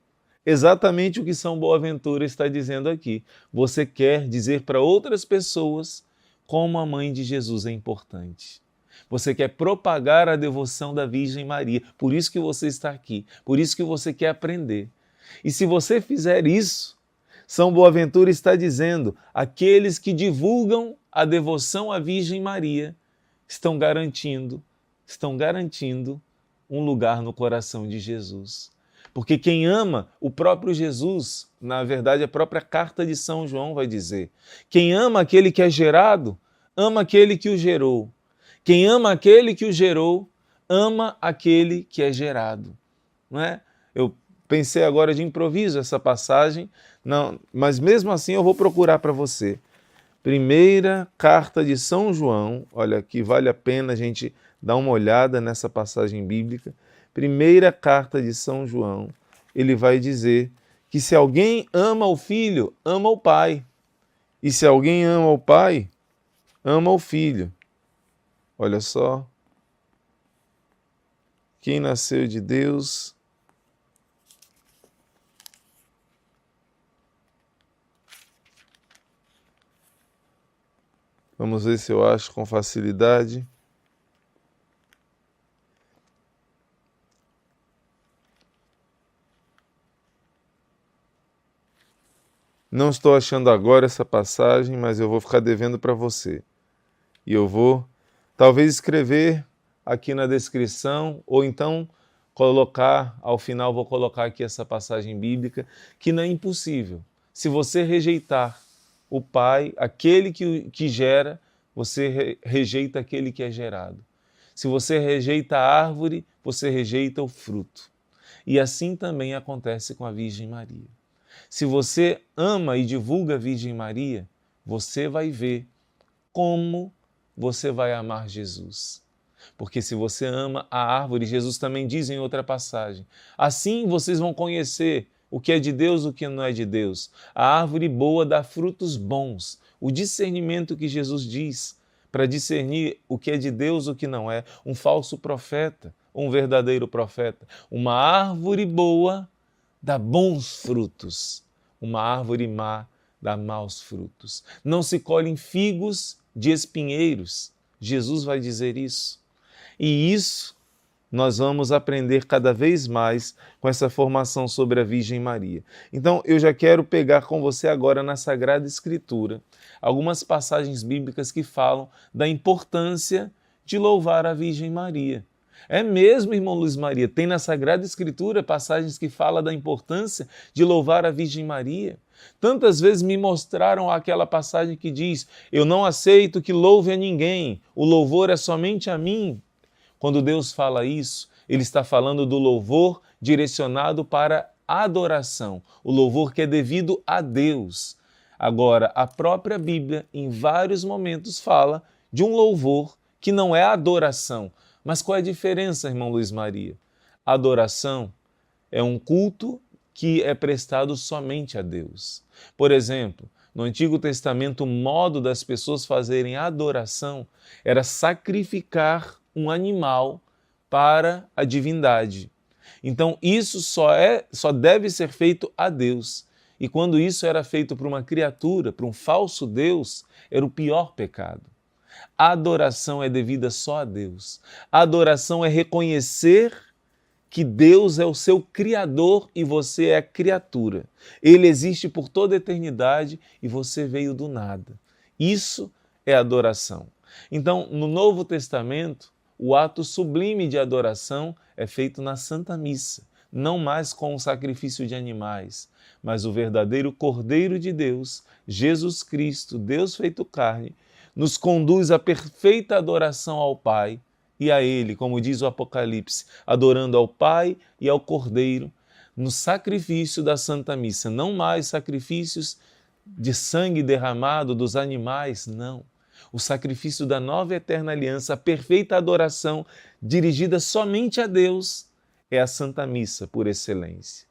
Exatamente o que São Boaventura está dizendo aqui. Você quer dizer para outras pessoas como a mãe de Jesus é importante. Você quer propagar a devoção da Virgem Maria. Por isso que você está aqui. Por isso que você quer aprender. E se você fizer isso, São Boaventura está dizendo, aqueles que divulgam a devoção à Virgem Maria estão garantindo um lugar no coração de Jesus. Porque quem ama o próprio Jesus, na verdade a própria carta de São João vai dizer, quem ama aquele que é gerado, ama aquele que o gerou. Quem ama aquele que o gerou, ama aquele que é gerado. Não é? Eu pensei agora de improviso essa passagem, não, mas mesmo assim eu vou procurar para você. Primeira carta de São João, olha aqui, vale a pena a gente dar uma olhada nessa passagem bíblica. Primeira carta de São João, ele vai dizer que se alguém ama o Filho, ama o Pai. E se alguém ama o Pai, ama o Filho. Olha só. Quem nasceu de Deus vamos ver se eu acho com facilidade. Não estou achando agora essa passagem, mas eu vou ficar devendo para você. E eu vou, talvez, escrever aqui na descrição, ou então colocar, ao final vou colocar aqui essa passagem bíblica, que não é impossível. Se você rejeitar o Pai, aquele que gera, você rejeita aquele que é gerado. Se você rejeita a árvore, você rejeita o fruto. E assim também acontece com a Virgem Maria. Se você ama e divulga a Virgem Maria, você vai ver como você vai amar Jesus. Porque se você ama a árvore, Jesus também diz em outra passagem, assim vocês vão conhecer o que é de Deus, o que não é de Deus. A árvore boa dá frutos bons, o discernimento que Jesus diz, para discernir o que é de Deus e o que não é, um falso profeta, um verdadeiro profeta. Uma árvore boa dá bons frutos, uma árvore má dá maus frutos. Não se colhem figos de espinheiros, Jesus vai dizer isso. E isso nós vamos aprender cada vez mais com essa formação sobre a Virgem Maria. Então, eu já quero pegar com você agora na Sagrada Escritura algumas passagens bíblicas que falam da importância de louvar a Virgem Maria. É mesmo, irmão Luiz Maria, tem na Sagrada Escritura passagens que falam da importância de louvar a Virgem Maria. Tantas vezes me mostraram aquela passagem que diz: eu não aceito que louve a ninguém, o louvor é somente a mim. Quando Deus fala isso, Ele está falando do louvor direcionado para a adoração, o louvor que é devido a Deus. Agora, a própria Bíblia, em vários momentos, fala de um louvor que não é adoração. Mas qual é a diferença, irmão Luiz Maria? Adoração é um culto que é prestado somente a Deus. Por exemplo, no Antigo Testamento, o modo das pessoas fazerem adoração era sacrificar um animal para a divindade. Então, isso só deve ser feito a Deus. E quando isso era feito para uma criatura, para um falso Deus, era o pior pecado. A adoração é devida só a Deus. A adoração é reconhecer que Deus é o seu Criador e você é a criatura. Ele existe por toda a eternidade e você veio do nada. Isso é adoração. Então, no Novo Testamento, o ato sublime de adoração é feito na Santa Missa, não mais com o sacrifício de animais, mas o verdadeiro Cordeiro de Deus, Jesus Cristo, Deus feito carne, nos conduz à perfeita adoração ao Pai e a Ele, como diz o Apocalipse, adorando ao Pai e ao Cordeiro, no sacrifício da Santa Missa. Não mais sacrifícios de sangue derramado dos animais, não. O sacrifício da nova e eterna aliança, a perfeita adoração dirigida somente a Deus, é a Santa Missa por excelência.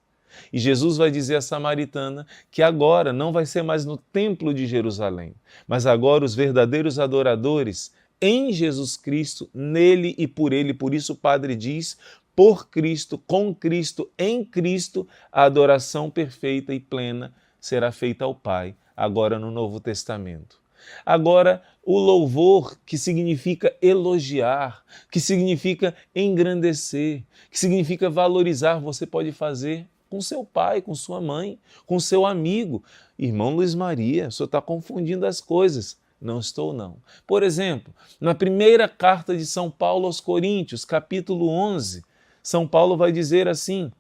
E Jesus vai dizer à samaritana que agora não vai ser mais no templo de Jerusalém, mas agora os verdadeiros adoradores em Jesus Cristo, nele e por ele. Por isso o Padre diz: por Cristo, com Cristo, em Cristo, a adoração perfeita e plena será feita ao Pai, agora no Novo Testamento. Agora, o louvor, que significa elogiar, que significa engrandecer, que significa valorizar, você pode fazer com seu pai, com sua mãe, com seu amigo. Irmão Luiz Maria, o senhor está confundindo as coisas. Não estou, não. Por exemplo, na primeira carta de São Paulo aos Coríntios, capítulo 11, São Paulo vai dizer assim: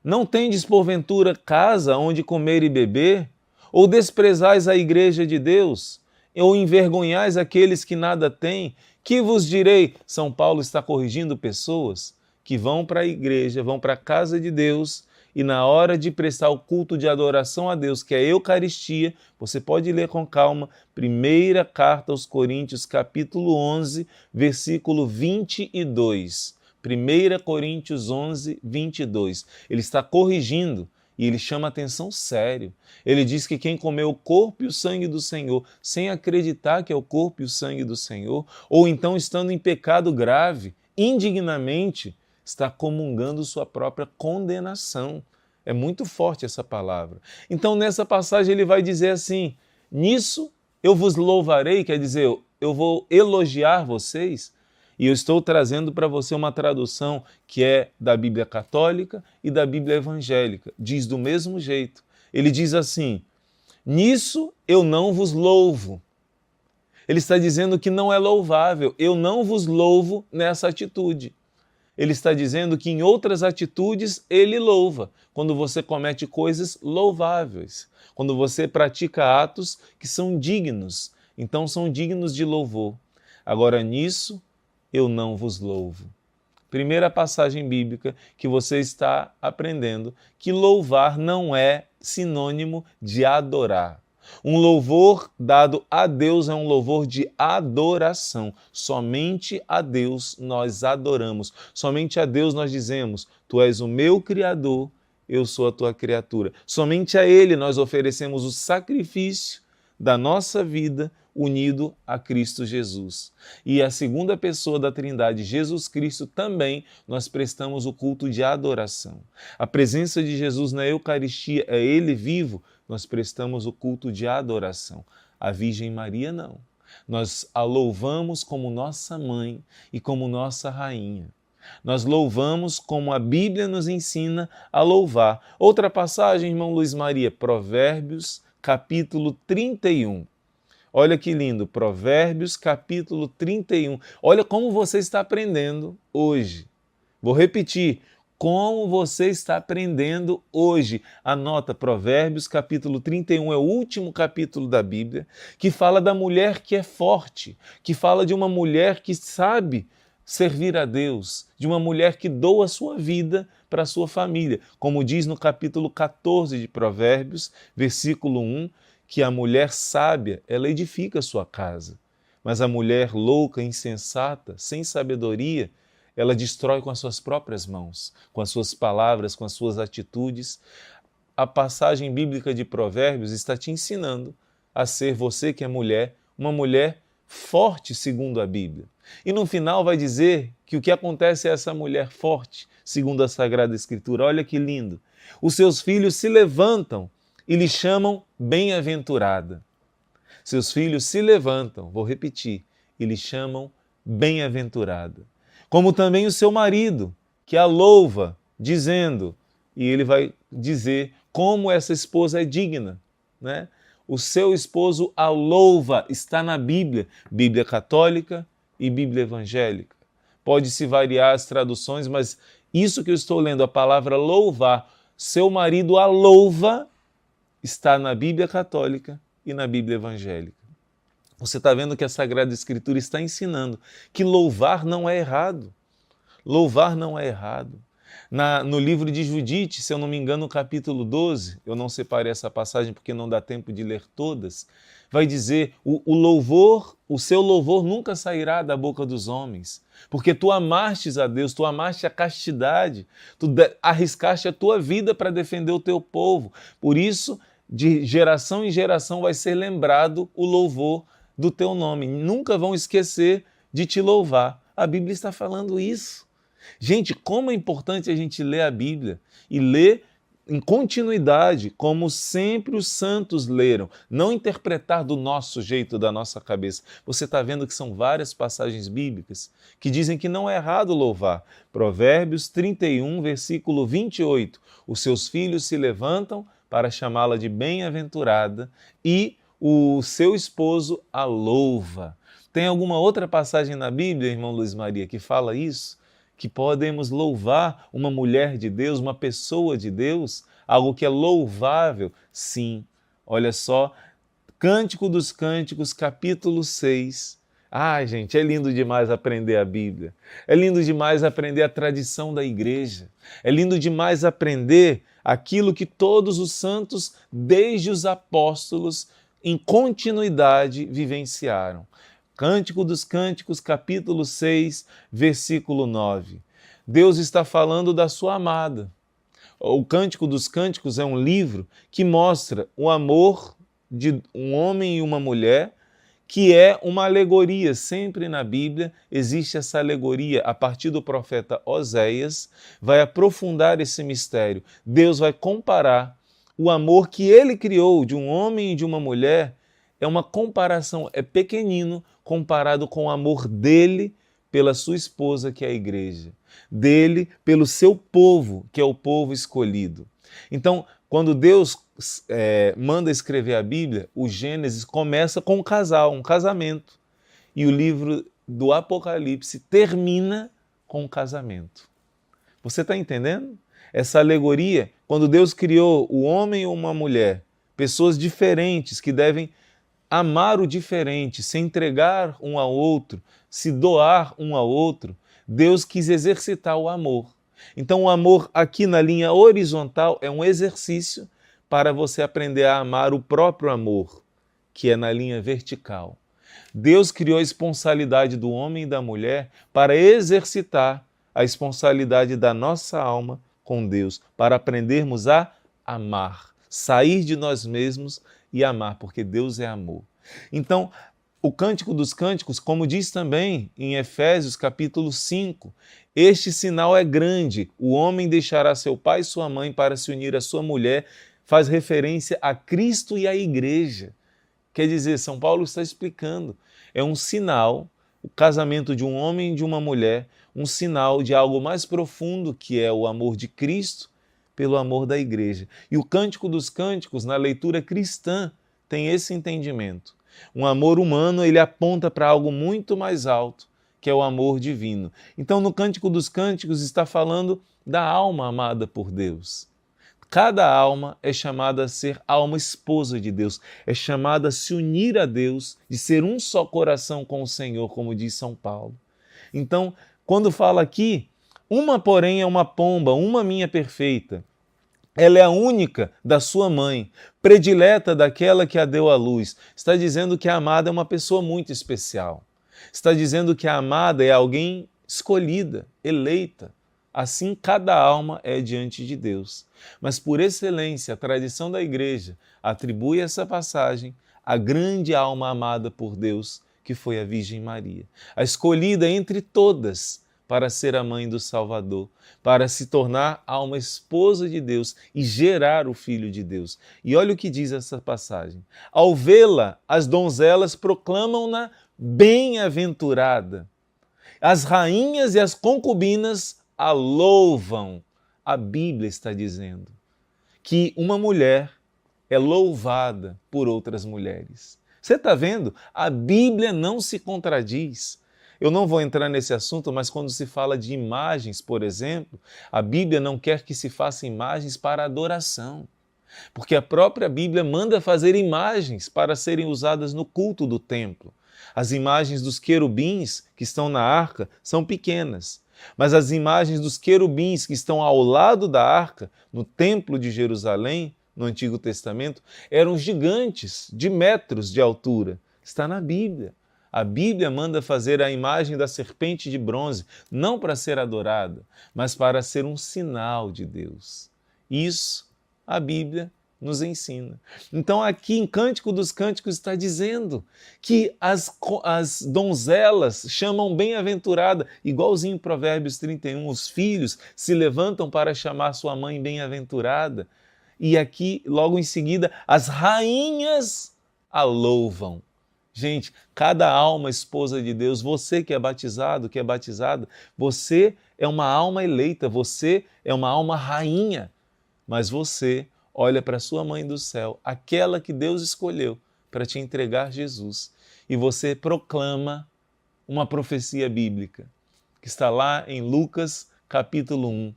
não tendes porventura casa onde comer e beber? Ou desprezais a igreja de Deus? Ou envergonhais aqueles que nada têm? Que vos direi? São Paulo está corrigindo pessoas que vão para a igreja, vão para a casa de Deus, e na hora de prestar o culto de adoração a Deus, que é a Eucaristia, você pode ler com calma, primeira carta aos Coríntios, capítulo 11, versículo 22. 1 Coríntios 11, 22. Ele está corrigindo e ele chama atenção sério. Ele diz que quem comeu o corpo e o sangue do Senhor, sem acreditar que é o corpo e o sangue do Senhor, ou então estando em pecado grave, indignamente, está comungando sua própria condenação. É muito forte essa palavra. Então, nessa passagem, ele vai dizer assim: nisso eu vos louvarei, quer dizer, eu vou elogiar vocês. E eu estou trazendo para você uma tradução que é da Bíblia Católica e da Bíblia Evangélica. Diz do mesmo jeito. Ele diz assim: nisso eu não vos louvo. Ele está dizendo que não é louvável. Eu não vos louvo nessa atitude. Ele está dizendo que em outras atitudes ele louva, quando você comete coisas louváveis, quando você pratica atos que são dignos, então são dignos de louvor. Agora nisso eu não vos louvo. Primeira passagem bíblica que você está aprendendo, que louvar não é sinônimo de adorar. Um louvor dado a Deus é um louvor de adoração. Somente a Deus nós adoramos. Somente a Deus nós dizemos: tu és o meu Criador, eu sou a tua criatura. Somente a Ele nós oferecemos o sacrifício da nossa vida unido a Cristo Jesus. E a segunda pessoa da Trindade, Jesus Cristo, também nós prestamos o culto de adoração. A presença de Jesus na Eucaristia, é Ele vivo, nós prestamos o culto de adoração. A Virgem Maria não. Nós a louvamos como nossa mãe e como nossa rainha. Nós louvamos como a Bíblia nos ensina a louvar. Outra passagem, irmão Luiz Maria, Provérbios, capítulo 31. Olha que lindo, Provérbios, capítulo 31. Olha como você está aprendendo hoje. Vou repetir, como você está aprendendo hoje. Anota, Provérbios, capítulo 31, é o último capítulo da Bíblia, que fala da mulher que é forte, que fala de uma mulher que sabe servir a Deus, de uma mulher que doa sua vida para a sua família. Como diz no capítulo 14 de Provérbios, versículo 1, que a mulher sábia, ela edifica a sua casa, mas a mulher louca, insensata, sem sabedoria, ela destrói com as suas próprias mãos, com as suas palavras, com as suas atitudes. A passagem bíblica de Provérbios está te ensinando a ser, você que é mulher, uma mulher forte segundo a Bíblia. E no final vai dizer que o que acontece a essa mulher forte, segundo a Sagrada Escritura, olha que lindo, os seus filhos se levantam e lhe chamam bem-aventurada. Seus filhos se levantam, vou repetir, e lhe chamam bem-aventurada. Como também o seu marido, que a louva, dizendo, e ele vai dizer como essa esposa é digna, né? O seu esposo a louva, está na Bíblia, Bíblia católica e Bíblia evangélica. Pode-se variar as traduções, mas isso que eu estou lendo, a palavra louvar, seu marido a louva, está na Bíblia católica e na Bíblia evangélica. Você está vendo que a Sagrada Escritura está ensinando que louvar não é errado. Louvar não é errado. No livro de Judite, se eu não me engano, no capítulo 12, eu não separei essa passagem porque não dá tempo de ler todas, vai dizer, o seu louvor nunca sairá da boca dos homens, porque tu amastes a Deus, tu amaste a castidade, tu arriscaste a tua vida para defender o teu povo. Por isso, de geração em geração vai ser lembrado o louvor do teu nome. Nunca vão esquecer de te louvar. A Bíblia está falando isso. Gente, como é importante a gente ler a Bíblia e ler em continuidade, como sempre os santos leram, não interpretar do nosso jeito, da nossa cabeça. Você está vendo que são várias passagens bíblicas que dizem que não é errado louvar. Provérbios 31, versículo 28. Os seus filhos se levantam para chamá-la de bem-aventurada e o seu esposo a louva. Tem alguma outra passagem na Bíblia, irmão Luiz Maria, que fala isso? Que podemos louvar uma mulher de Deus, uma pessoa de Deus, algo que é louvável? Sim, olha só, Cântico dos Cânticos, capítulo 6. Ai, gente, é lindo demais aprender a Bíblia. É lindo demais aprender a tradição da igreja. É lindo demais aprender aquilo que todos os santos, desde os apóstolos, em continuidade vivenciaram. Cântico dos Cânticos, capítulo 6, versículo 9. Deus está falando da sua amada. O Cântico dos Cânticos é um livro que mostra o amor de um homem e uma mulher, que é uma alegoria. Sempre na Bíblia existe essa alegoria. A partir do profeta Oséias, vai aprofundar esse mistério. Deus vai comparar o amor que ele criou de um homem e de uma mulher. É uma comparação, é pequenino comparado com o amor dele pela sua esposa, que é a igreja, dele pelo seu povo, que é o povo escolhido. Então, quando Deus manda escrever a Bíblia, o Gênesis começa com um casal, um casamento, e o livro do Apocalipse termina com um casamento. Você está entendendo? Essa alegoria, quando Deus criou o homem e uma mulher, pessoas diferentes que devem amar o diferente, se entregar um ao outro, se doar um ao outro, Deus quis exercitar o amor. Então o amor aqui na linha horizontal é um exercício para você aprender a amar o próprio amor, que é na linha vertical. Deus criou a esponsalidade do homem e da mulher para exercitar a esponsalidade da nossa alma com Deus, para aprendermos a amar, sair de nós mesmos e amar, porque Deus é amor. Então, o Cântico dos Cânticos, como diz também em Efésios capítulo 5, este sinal é grande, o homem deixará seu pai e sua mãe para se unir à sua mulher, faz referência a Cristo e à igreja. Quer dizer, São Paulo está explicando, é um sinal, o casamento de um homem e de uma mulher, um sinal de algo mais profundo, que é o amor de Cristo pelo amor da igreja. E o Cântico dos Cânticos, na leitura cristã, tem esse entendimento. Um amor humano, ele aponta para algo muito mais alto, que é o amor divino. Então, no Cântico dos Cânticos está falando da alma amada por Deus. Cada alma é chamada a ser alma esposa de Deus, é chamada a se unir a Deus, de ser um só coração com o Senhor, como diz São Paulo. Então, quando fala aqui, uma porém é uma pomba, uma minha perfeita. Ela é a única da sua mãe, predileta daquela que a deu à luz. Está dizendo que a amada é uma pessoa muito especial. Está dizendo que a amada é alguém escolhida, eleita. Assim, cada alma é diante de Deus. Mas, por excelência, a tradição da Igreja atribui essa passagem à grande alma amada por Deus, que foi a Virgem Maria. A escolhida entre todas para ser a mãe do Salvador, para se tornar alma esposa de Deus e gerar o Filho de Deus. E olha o que diz essa passagem. Ao vê-la, as donzelas proclamam-na bem-aventurada. As rainhas e as concubinas a louvam. A Bíblia está dizendo que uma mulher é louvada por outras mulheres. Você está vendo? A Bíblia não se contradiz. Eu não vou entrar nesse assunto, mas quando se fala de imagens, por exemplo, a Bíblia não quer que se faça imagens para adoração, porque a própria Bíblia manda fazer imagens para serem usadas no culto do templo. As imagens dos querubins que estão na arca são pequenas, mas as imagens dos querubins que estão ao lado da arca, no templo de Jerusalém, no Antigo Testamento, eram gigantes, de metros de altura. Está na Bíblia. A Bíblia manda fazer a imagem da serpente de bronze, não para ser adorada, mas para ser um sinal de Deus. Isso a Bíblia nos ensina. Então aqui em Cântico dos Cânticos está dizendo que as donzelas chamam bem-aventurada, igualzinho em Provérbios 31, os filhos se levantam para chamar sua mãe bem-aventurada. E aqui, logo em seguida, as rainhas a louvam. Gente, cada alma esposa de Deus, você que é batizado, que é batizada, você é uma alma eleita, você é uma alma rainha, mas você olha para sua mãe do céu, aquela que Deus escolheu para te entregar Jesus, e você proclama uma profecia bíblica, que está lá em Lucas capítulo 1.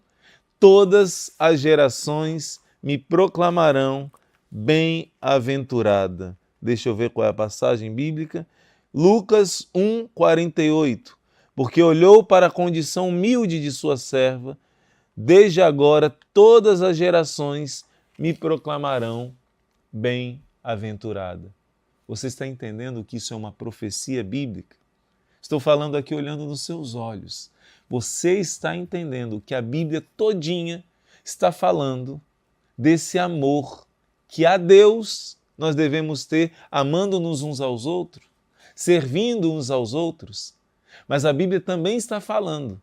Todas as gerações me proclamarão bem-aventurada. Deixa eu ver qual é a passagem bíblica. Lucas 1, 48. Porque olhou para a condição humilde de sua serva, desde agora todas as gerações me proclamarão bem-aventurada. Você está entendendo que isso é uma profecia bíblica? Estou falando aqui olhando nos seus olhos. Você está entendendo que a Bíblia todinha está falando desse amor que a Deus nós devemos ter, amando-nos uns aos outros, servindo uns aos outros. Mas a Bíblia também está falando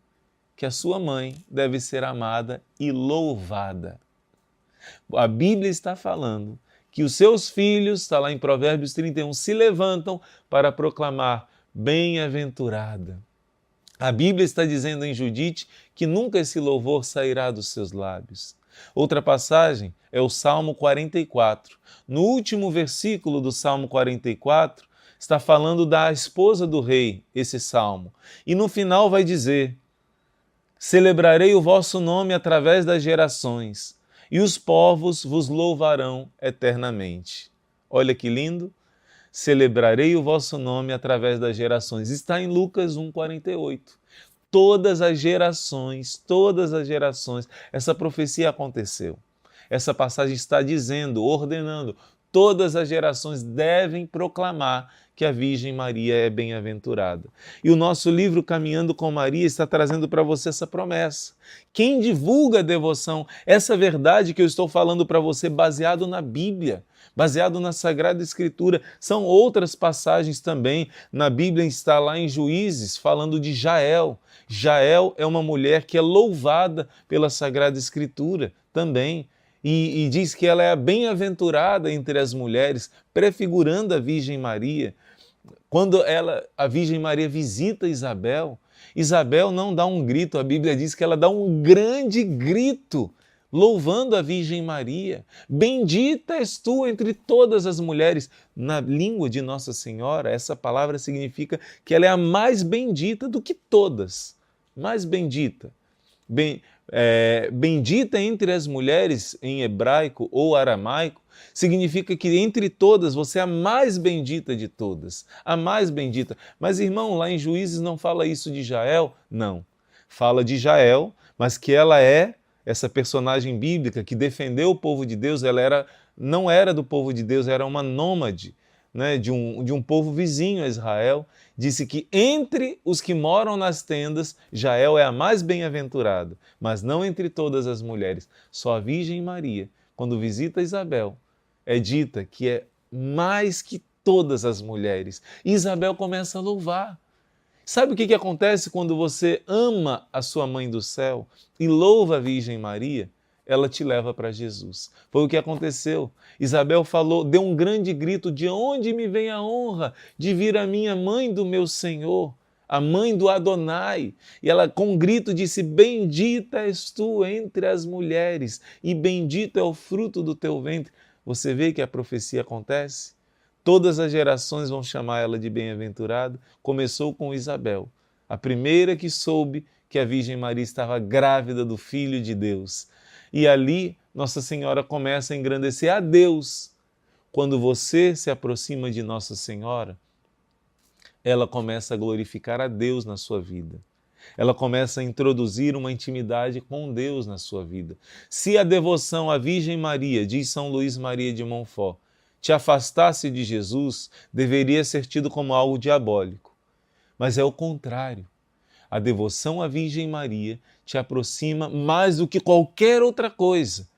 que a sua mãe deve ser amada e louvada. A Bíblia está falando que os seus filhos, está lá em Provérbios 31, se levantam para proclamar bem-aventurada. A Bíblia está dizendo em Judite que nunca esse louvor sairá dos seus lábios. Outra passagem é o Salmo 44. No último versículo do Salmo 44, está falando da esposa do rei, esse salmo. E no final vai dizer: celebrarei o vosso nome através das gerações, e os povos vos louvarão eternamente. Olha que lindo! Celebrarei o vosso nome através das gerações. Está em Lucas 1,48. Todas as gerações, essa profecia aconteceu. Essa passagem está dizendo, ordenando, todas as gerações devem proclamar que a Virgem Maria é bem-aventurada. E o nosso livro Caminhando com Maria está trazendo para você essa promessa. Quem divulga a devoção, essa verdade que eu estou falando para você, baseado na Bíblia, baseado na Sagrada Escritura, são outras passagens também. Na Bíblia está lá em Juízes, falando de Jael. Jael é uma mulher que é louvada pela Sagrada Escritura também. E diz que ela é a bem-aventurada entre as mulheres, prefigurando a Virgem Maria. Quando a Virgem Maria visita Isabel, Isabel não dá um grito, a Bíblia diz que ela dá um grande grito, louvando a Virgem Maria. Bendita és tu entre todas as mulheres. Na língua de Nossa Senhora, essa palavra significa que ela é a mais bendita do que todas. Mais bendita. Bendita entre as mulheres, em hebraico ou aramaico, significa que entre todas você é a mais bendita de todas, a mais bendita. Mas, irmão, lá em Juízes não fala isso de Jael? Não. Fala de Jael, mas que ela é essa personagem bíblica que defendeu o povo de Deus. Ela não era do povo de Deus, era uma nômade, né, de um povo vizinho a Israel. Disse que entre os que moram nas tendas, Jael é a mais bem-aventurada, mas não entre todas as mulheres. Só a Virgem Maria, quando visita Isabel, é dita que é mais que todas as mulheres. E Isabel começa a louvar. Sabe o que acontece quando você ama a sua mãe do céu e louva a Virgem Maria? Ela te leva para Jesus. Foi o que aconteceu. Isabel falou, deu um grande grito: de onde me vem a honra de vir a minha mãe do meu Senhor, a mãe do Adonai? E ela com um grito disse: bendita és tu entre as mulheres e bendito é o fruto do teu ventre. Você vê que a profecia acontece? Todas as gerações vão chamar ela de bem-aventurada. Começou com Isabel, a primeira que soube que a Virgem Maria estava grávida do Filho de Deus. E ali Nossa Senhora começa a engrandecer a Deus. Quando você se aproxima de Nossa Senhora, ela começa a glorificar a Deus na sua vida. Ela começa a introduzir uma intimidade com Deus na sua vida. Se a devoção à Virgem Maria, diz São Luís Maria de Montfort, te afastasse de Jesus, deveria ser tido como algo diabólico. Mas é o contrário. A devoção à Virgem Maria te aproxima mais do que qualquer outra coisa,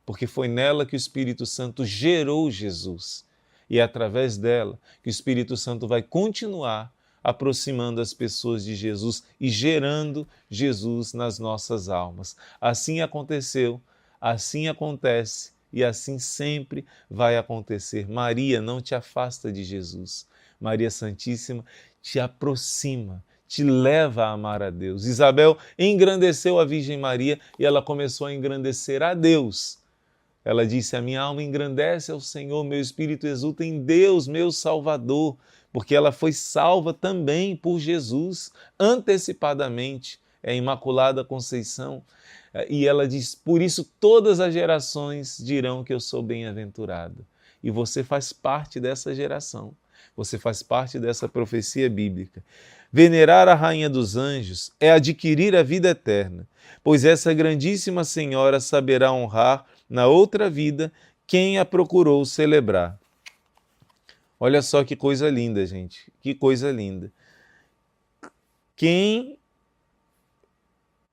porque foi nela que o Espírito Santo gerou Jesus. E é através dela que o Espírito Santo vai continuar aproximando as pessoas de Jesus e gerando Jesus nas nossas almas. Assim aconteceu, assim acontece e assim sempre vai acontecer. Maria não te afasta de Jesus. Maria Santíssima te aproxima, te leva a amar a Deus. Isabel engrandeceu a Virgem Maria e ela começou a engrandecer a Deus. Ela disse: a minha alma engrandece ao Senhor, meu espírito exulta em Deus, meu Salvador, porque ela foi salva também por Jesus, antecipadamente, é a Imaculada Conceição. E ela diz: por isso todas as gerações dirão que eu sou bem-aventurada. E você faz parte dessa geração, você faz parte dessa profecia bíblica. Venerar a Rainha dos Anjos é adquirir a vida eterna, pois essa grandíssima Senhora saberá honrar na outra vida quem a procurou celebrar. Olha só que coisa linda, gente, que coisa linda. Quem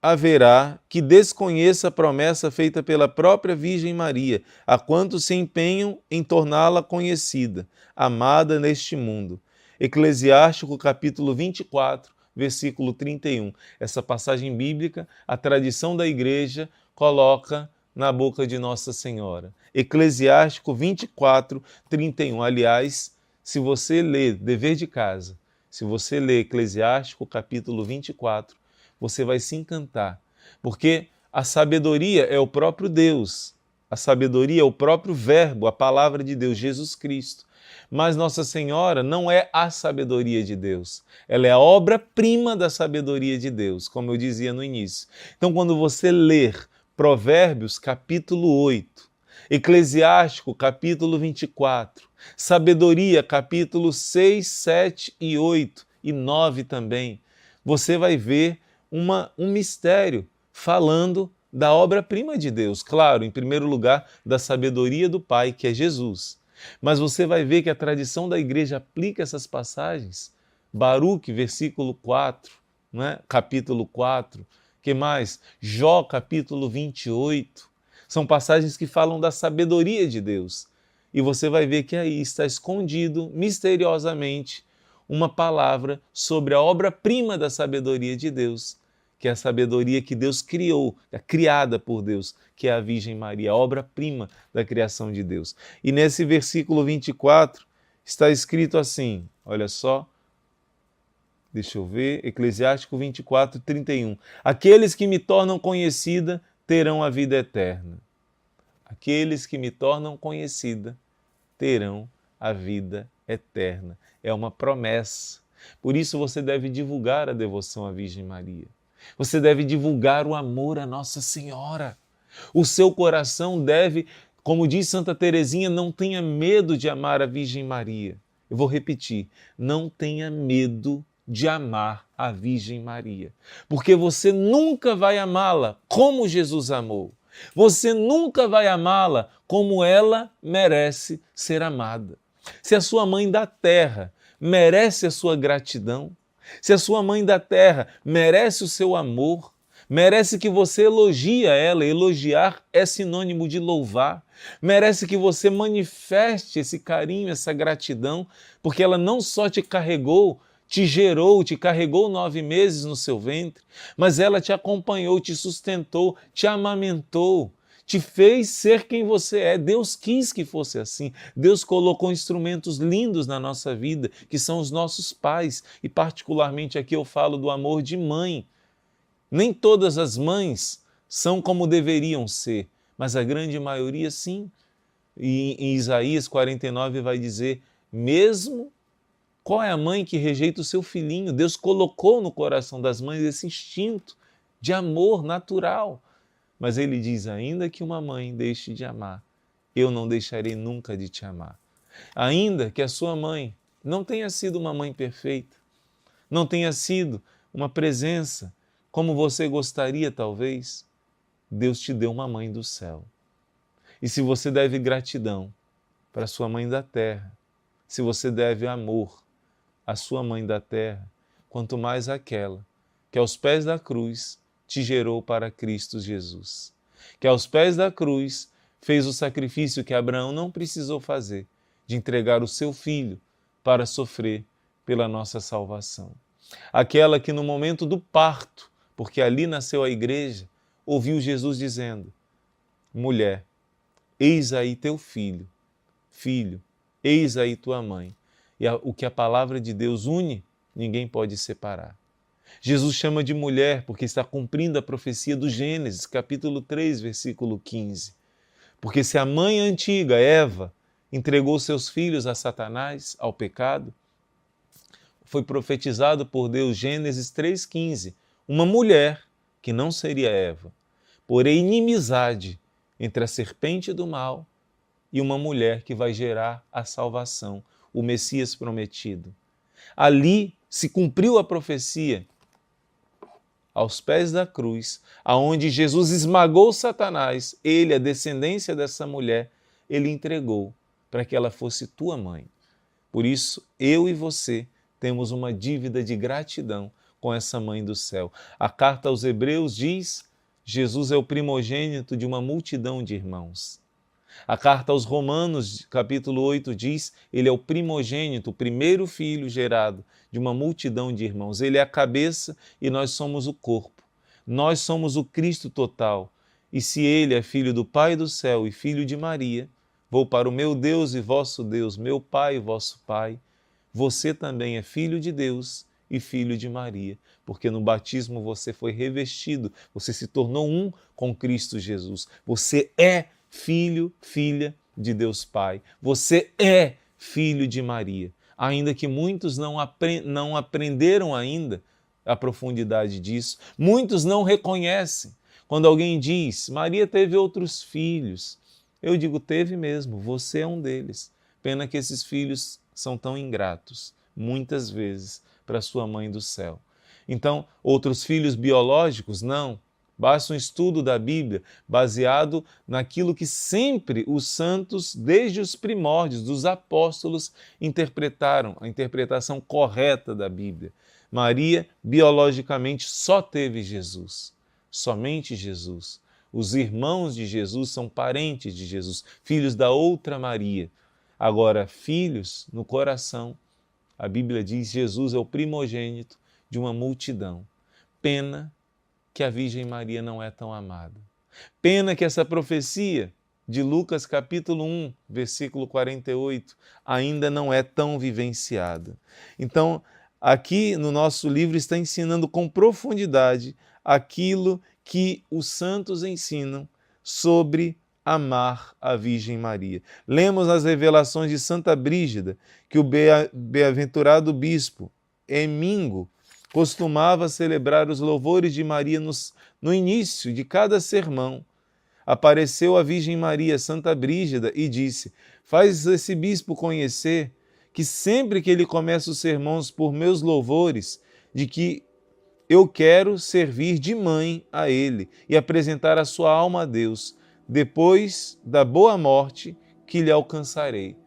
haverá que desconheça a promessa feita pela própria Virgem Maria, a quantos se empenham em torná-la conhecida, amada neste mundo. Eclesiástico capítulo 24, versículo 31. Essa passagem bíblica, a tradição da igreja coloca na boca de Nossa Senhora. Eclesiástico 24, 31. Aliás, se você ler, dever de casa, se você ler Eclesiástico capítulo 24, você vai se encantar, porque a sabedoria é o próprio Deus, a sabedoria é o próprio Verbo, a palavra de Deus, Jesus Cristo. Mas Nossa Senhora não é a sabedoria de Deus, ela é a obra-prima da sabedoria de Deus, como eu dizia no início. Então, quando você ler Provérbios capítulo 8, Eclesiástico capítulo 24, Sabedoria capítulo 6, 7 e 8 e 9 também, você vai ver um mistério falando da obra-prima de Deus. Claro, em primeiro lugar, da sabedoria do Pai, que é Jesus. Mas você vai ver que a tradição da igreja aplica essas passagens. Baruque, versículo 4, né? Capítulo 4. Que mais? Jó, capítulo 28. São passagens que falam da sabedoria de Deus. E você vai ver que aí está escondido, misteriosamente, uma palavra sobre a obra-prima da sabedoria de Deus, que é a sabedoria que Deus criou, é criada por Deus, que é a Virgem Maria, a obra-prima da criação de Deus. E nesse versículo 24 está escrito assim, olha só, deixa eu ver, Eclesiástico 24, 31. Aqueles que me tornam conhecida terão a vida eterna. Aqueles que me tornam conhecida terão a vida eterna. É uma promessa. Por isso você deve divulgar a devoção à Virgem Maria. Você deve divulgar o amor à Nossa Senhora. O seu coração deve, como diz Santa Teresinha, não tenha medo de amar a Virgem Maria. Eu vou repetir, não tenha medo de amar a Virgem Maria, porque você nunca vai amá-la como Jesus amou. Você nunca vai amá-la como ela merece ser amada. Se a sua mãe da terra merece a sua gratidão, se a sua mãe da terra merece o seu amor, merece que você elogie ela, elogiar é sinônimo de louvar, merece que você manifeste esse carinho, essa gratidão, porque ela não só te carregou, te gerou, te carregou 9 meses no seu ventre, mas ela te acompanhou, te sustentou, te amamentou, te fez ser quem você é. Deus quis que fosse assim. Deus colocou instrumentos lindos na nossa vida, que são os nossos pais, e particularmente aqui eu falo do amor de mãe. Nem todas as mães são como deveriam ser, mas a grande maioria sim. E em Isaías 49 vai dizer, mesmo qual é a mãe que rejeita o seu filhinho? Deus colocou no coração das mães esse instinto de amor natural. Mas ele diz, ainda que uma mãe deixe de amar, eu não deixarei nunca de te amar. Ainda que a sua mãe não tenha sido uma mãe perfeita, não tenha sido uma presença como você gostaria talvez, Deus te deu uma mãe do céu. E se você deve gratidão para sua mãe da terra, se você deve amor a sua mãe da terra, quanto mais aquela que aos pés da cruz te gerou para Cristo Jesus, que aos pés da cruz fez o sacrifício que Abraão não precisou fazer, de entregar o seu filho para sofrer pela nossa salvação. Aquela que no momento do parto, porque ali nasceu a igreja, ouviu Jesus dizendo, mulher, eis aí teu filho, filho, eis aí tua mãe. E o que a palavra de Deus une, ninguém pode separar. Jesus chama de mulher porque está cumprindo a profecia do Gênesis, capítulo 3, versículo 15. Porque se a mãe antiga, Eva, entregou seus filhos a Satanás, ao pecado, foi profetizado por Deus, Gênesis 3,15, uma mulher, que não seria Eva, porém inimizade entre a serpente do mal e uma mulher que vai gerar a salvação, o Messias prometido. Ali se cumpriu a profecia, aos pés da cruz, aonde Jesus esmagou Satanás, ele, a descendência dessa mulher, ele entregou para que ela fosse tua mãe. Por isso, eu e você temos uma dívida de gratidão com essa mãe do céu. A carta aos Hebreus diz, Jesus é o primogênito de uma multidão de irmãos. A carta aos Romanos, capítulo 8, diz, ele é o primogênito, o primeiro filho gerado de uma multidão de irmãos. Ele é a cabeça e nós somos o corpo. Nós somos o Cristo total. E se ele é filho do Pai do céu e filho de Maria, vou para o meu Deus e vosso Deus, meu Pai e vosso Pai. Você também é filho de Deus e filho de Maria, porque no batismo você foi revestido, você se tornou um com Cristo Jesus. Você é filho, filha de Deus Pai. Você é filho de Maria. Ainda que muitos não aprenderam ainda a profundidade disso, muitos não reconhecem. Quando alguém diz, Maria teve outros filhos, eu digo, teve mesmo, você é um deles. Pena que esses filhos são tão ingratos, muitas vezes, para sua mãe do céu. Então, outros filhos biológicos, não. Basta um estudo da Bíblia baseado naquilo que sempre os santos, desde os primórdios, dos apóstolos, interpretaram, a interpretação correta da Bíblia. Maria, biologicamente, só teve Jesus, somente Jesus. Os irmãos de Jesus são parentes de Jesus, filhos da outra Maria. Agora, filhos no coração, a Bíblia diz que Jesus é o primogênito de uma multidão. Pena que a Virgem Maria não é tão amada. Pena que essa profecia de Lucas capítulo 1, versículo 48, ainda não é tão vivenciada. Então, aqui no nosso livro está ensinando com profundidade aquilo que os santos ensinam sobre amar a Virgem Maria. Lemos nas revelações de Santa Brígida que o bem-aventurado bispo Emingo costumava celebrar os louvores de Maria no início de cada sermão. Apareceu a Virgem Maria, Santa Brígida, e disse: faz esse bispo conhecer que sempre que ele começa os sermões por meus louvores, de que eu quero servir de mãe a ele e apresentar a sua alma a Deus, depois da boa morte que lhe alcançarei.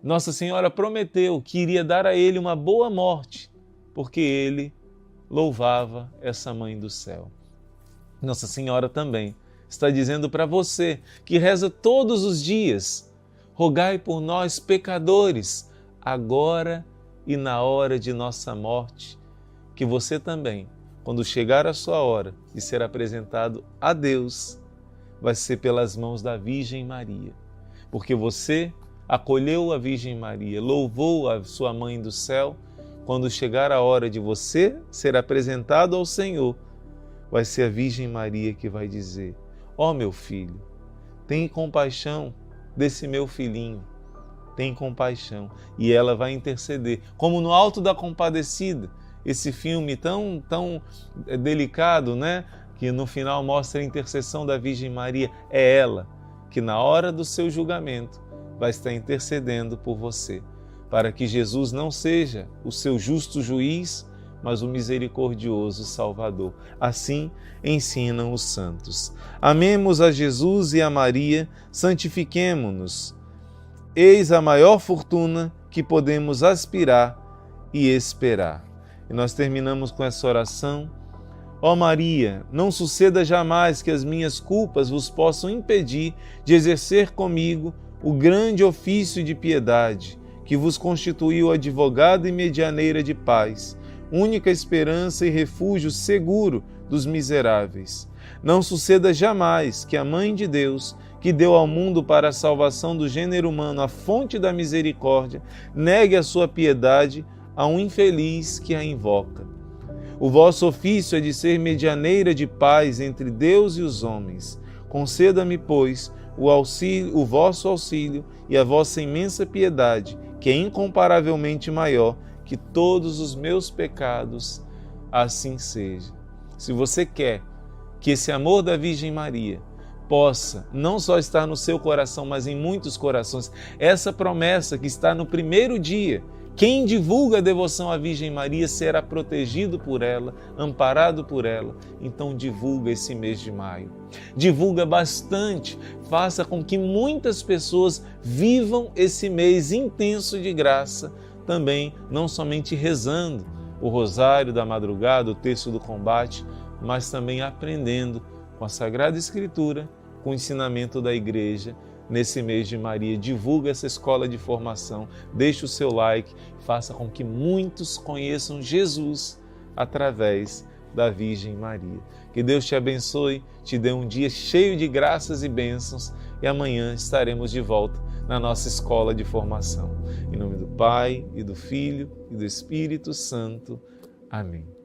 Nossa Senhora prometeu que iria dar a ele uma boa morte, porque ele louvava essa Mãe do céu. Nossa Senhora também está dizendo para você que reza todos os dias: rogai por nós, pecadores, agora e na hora de nossa morte, que você também, quando chegar a sua hora de ser apresentado a Deus, vai ser pelas mãos da Virgem Maria, porque você acolheu a Virgem Maria, louvou a sua Mãe do céu. Quando chegar a hora de você ser apresentado ao Senhor, vai ser a Virgem Maria que vai dizer: ó meu filho, tem compaixão desse meu filhinho, tem compaixão. E ela vai interceder, como no Alto da Compadecida, esse filme tão delicado, né? Que no final mostra a intercessão da Virgem Maria. É ela que na hora do seu julgamento vai estar intercedendo por você, para que Jesus não seja o seu justo juiz, mas o misericordioso Salvador. Assim ensinam os santos. Amemos a Jesus e a Maria, santifiquemo-nos. Eis a maior fortuna que podemos aspirar e esperar. E nós terminamos com essa oração. Ó Maria, não suceda jamais que as minhas culpas vos possam impedir de exercer comigo o grande ofício de piedade, que vos constituiu advogada e medianeira de paz, única esperança e refúgio seguro dos miseráveis. Não suceda jamais que a Mãe de Deus, que deu ao mundo para a salvação do gênero humano a fonte da misericórdia, negue a sua piedade a um infeliz que a invoca. O vosso ofício é de ser medianeira de paz entre Deus e os homens. Conceda-me, pois, o vosso auxílio e a vossa imensa piedade, que é incomparavelmente maior que todos os meus pecados, assim seja. Se você quer que esse amor da Virgem Maria possa não só estar no seu coração, mas em muitos corações, essa promessa que está no primeiro dia, quem divulga a devoção à Virgem Maria será protegido por ela, amparado por ela. Então divulga esse mês de maio. Divulga bastante, faça com que muitas pessoas vivam esse mês intenso de graça, também não somente rezando o rosário da madrugada, o terço do combate, mas também aprendendo com a Sagrada Escritura, com o ensinamento da Igreja. Nesse mês de Maria, divulga essa escola de formação, deixe o seu like, faça com que muitos conheçam Jesus através da Virgem Maria. Que Deus te abençoe, te dê um dia cheio de graças e bênçãos e amanhã estaremos de volta na nossa escola de formação. Em nome do Pai, e do Filho, e do Espírito Santo. Amém.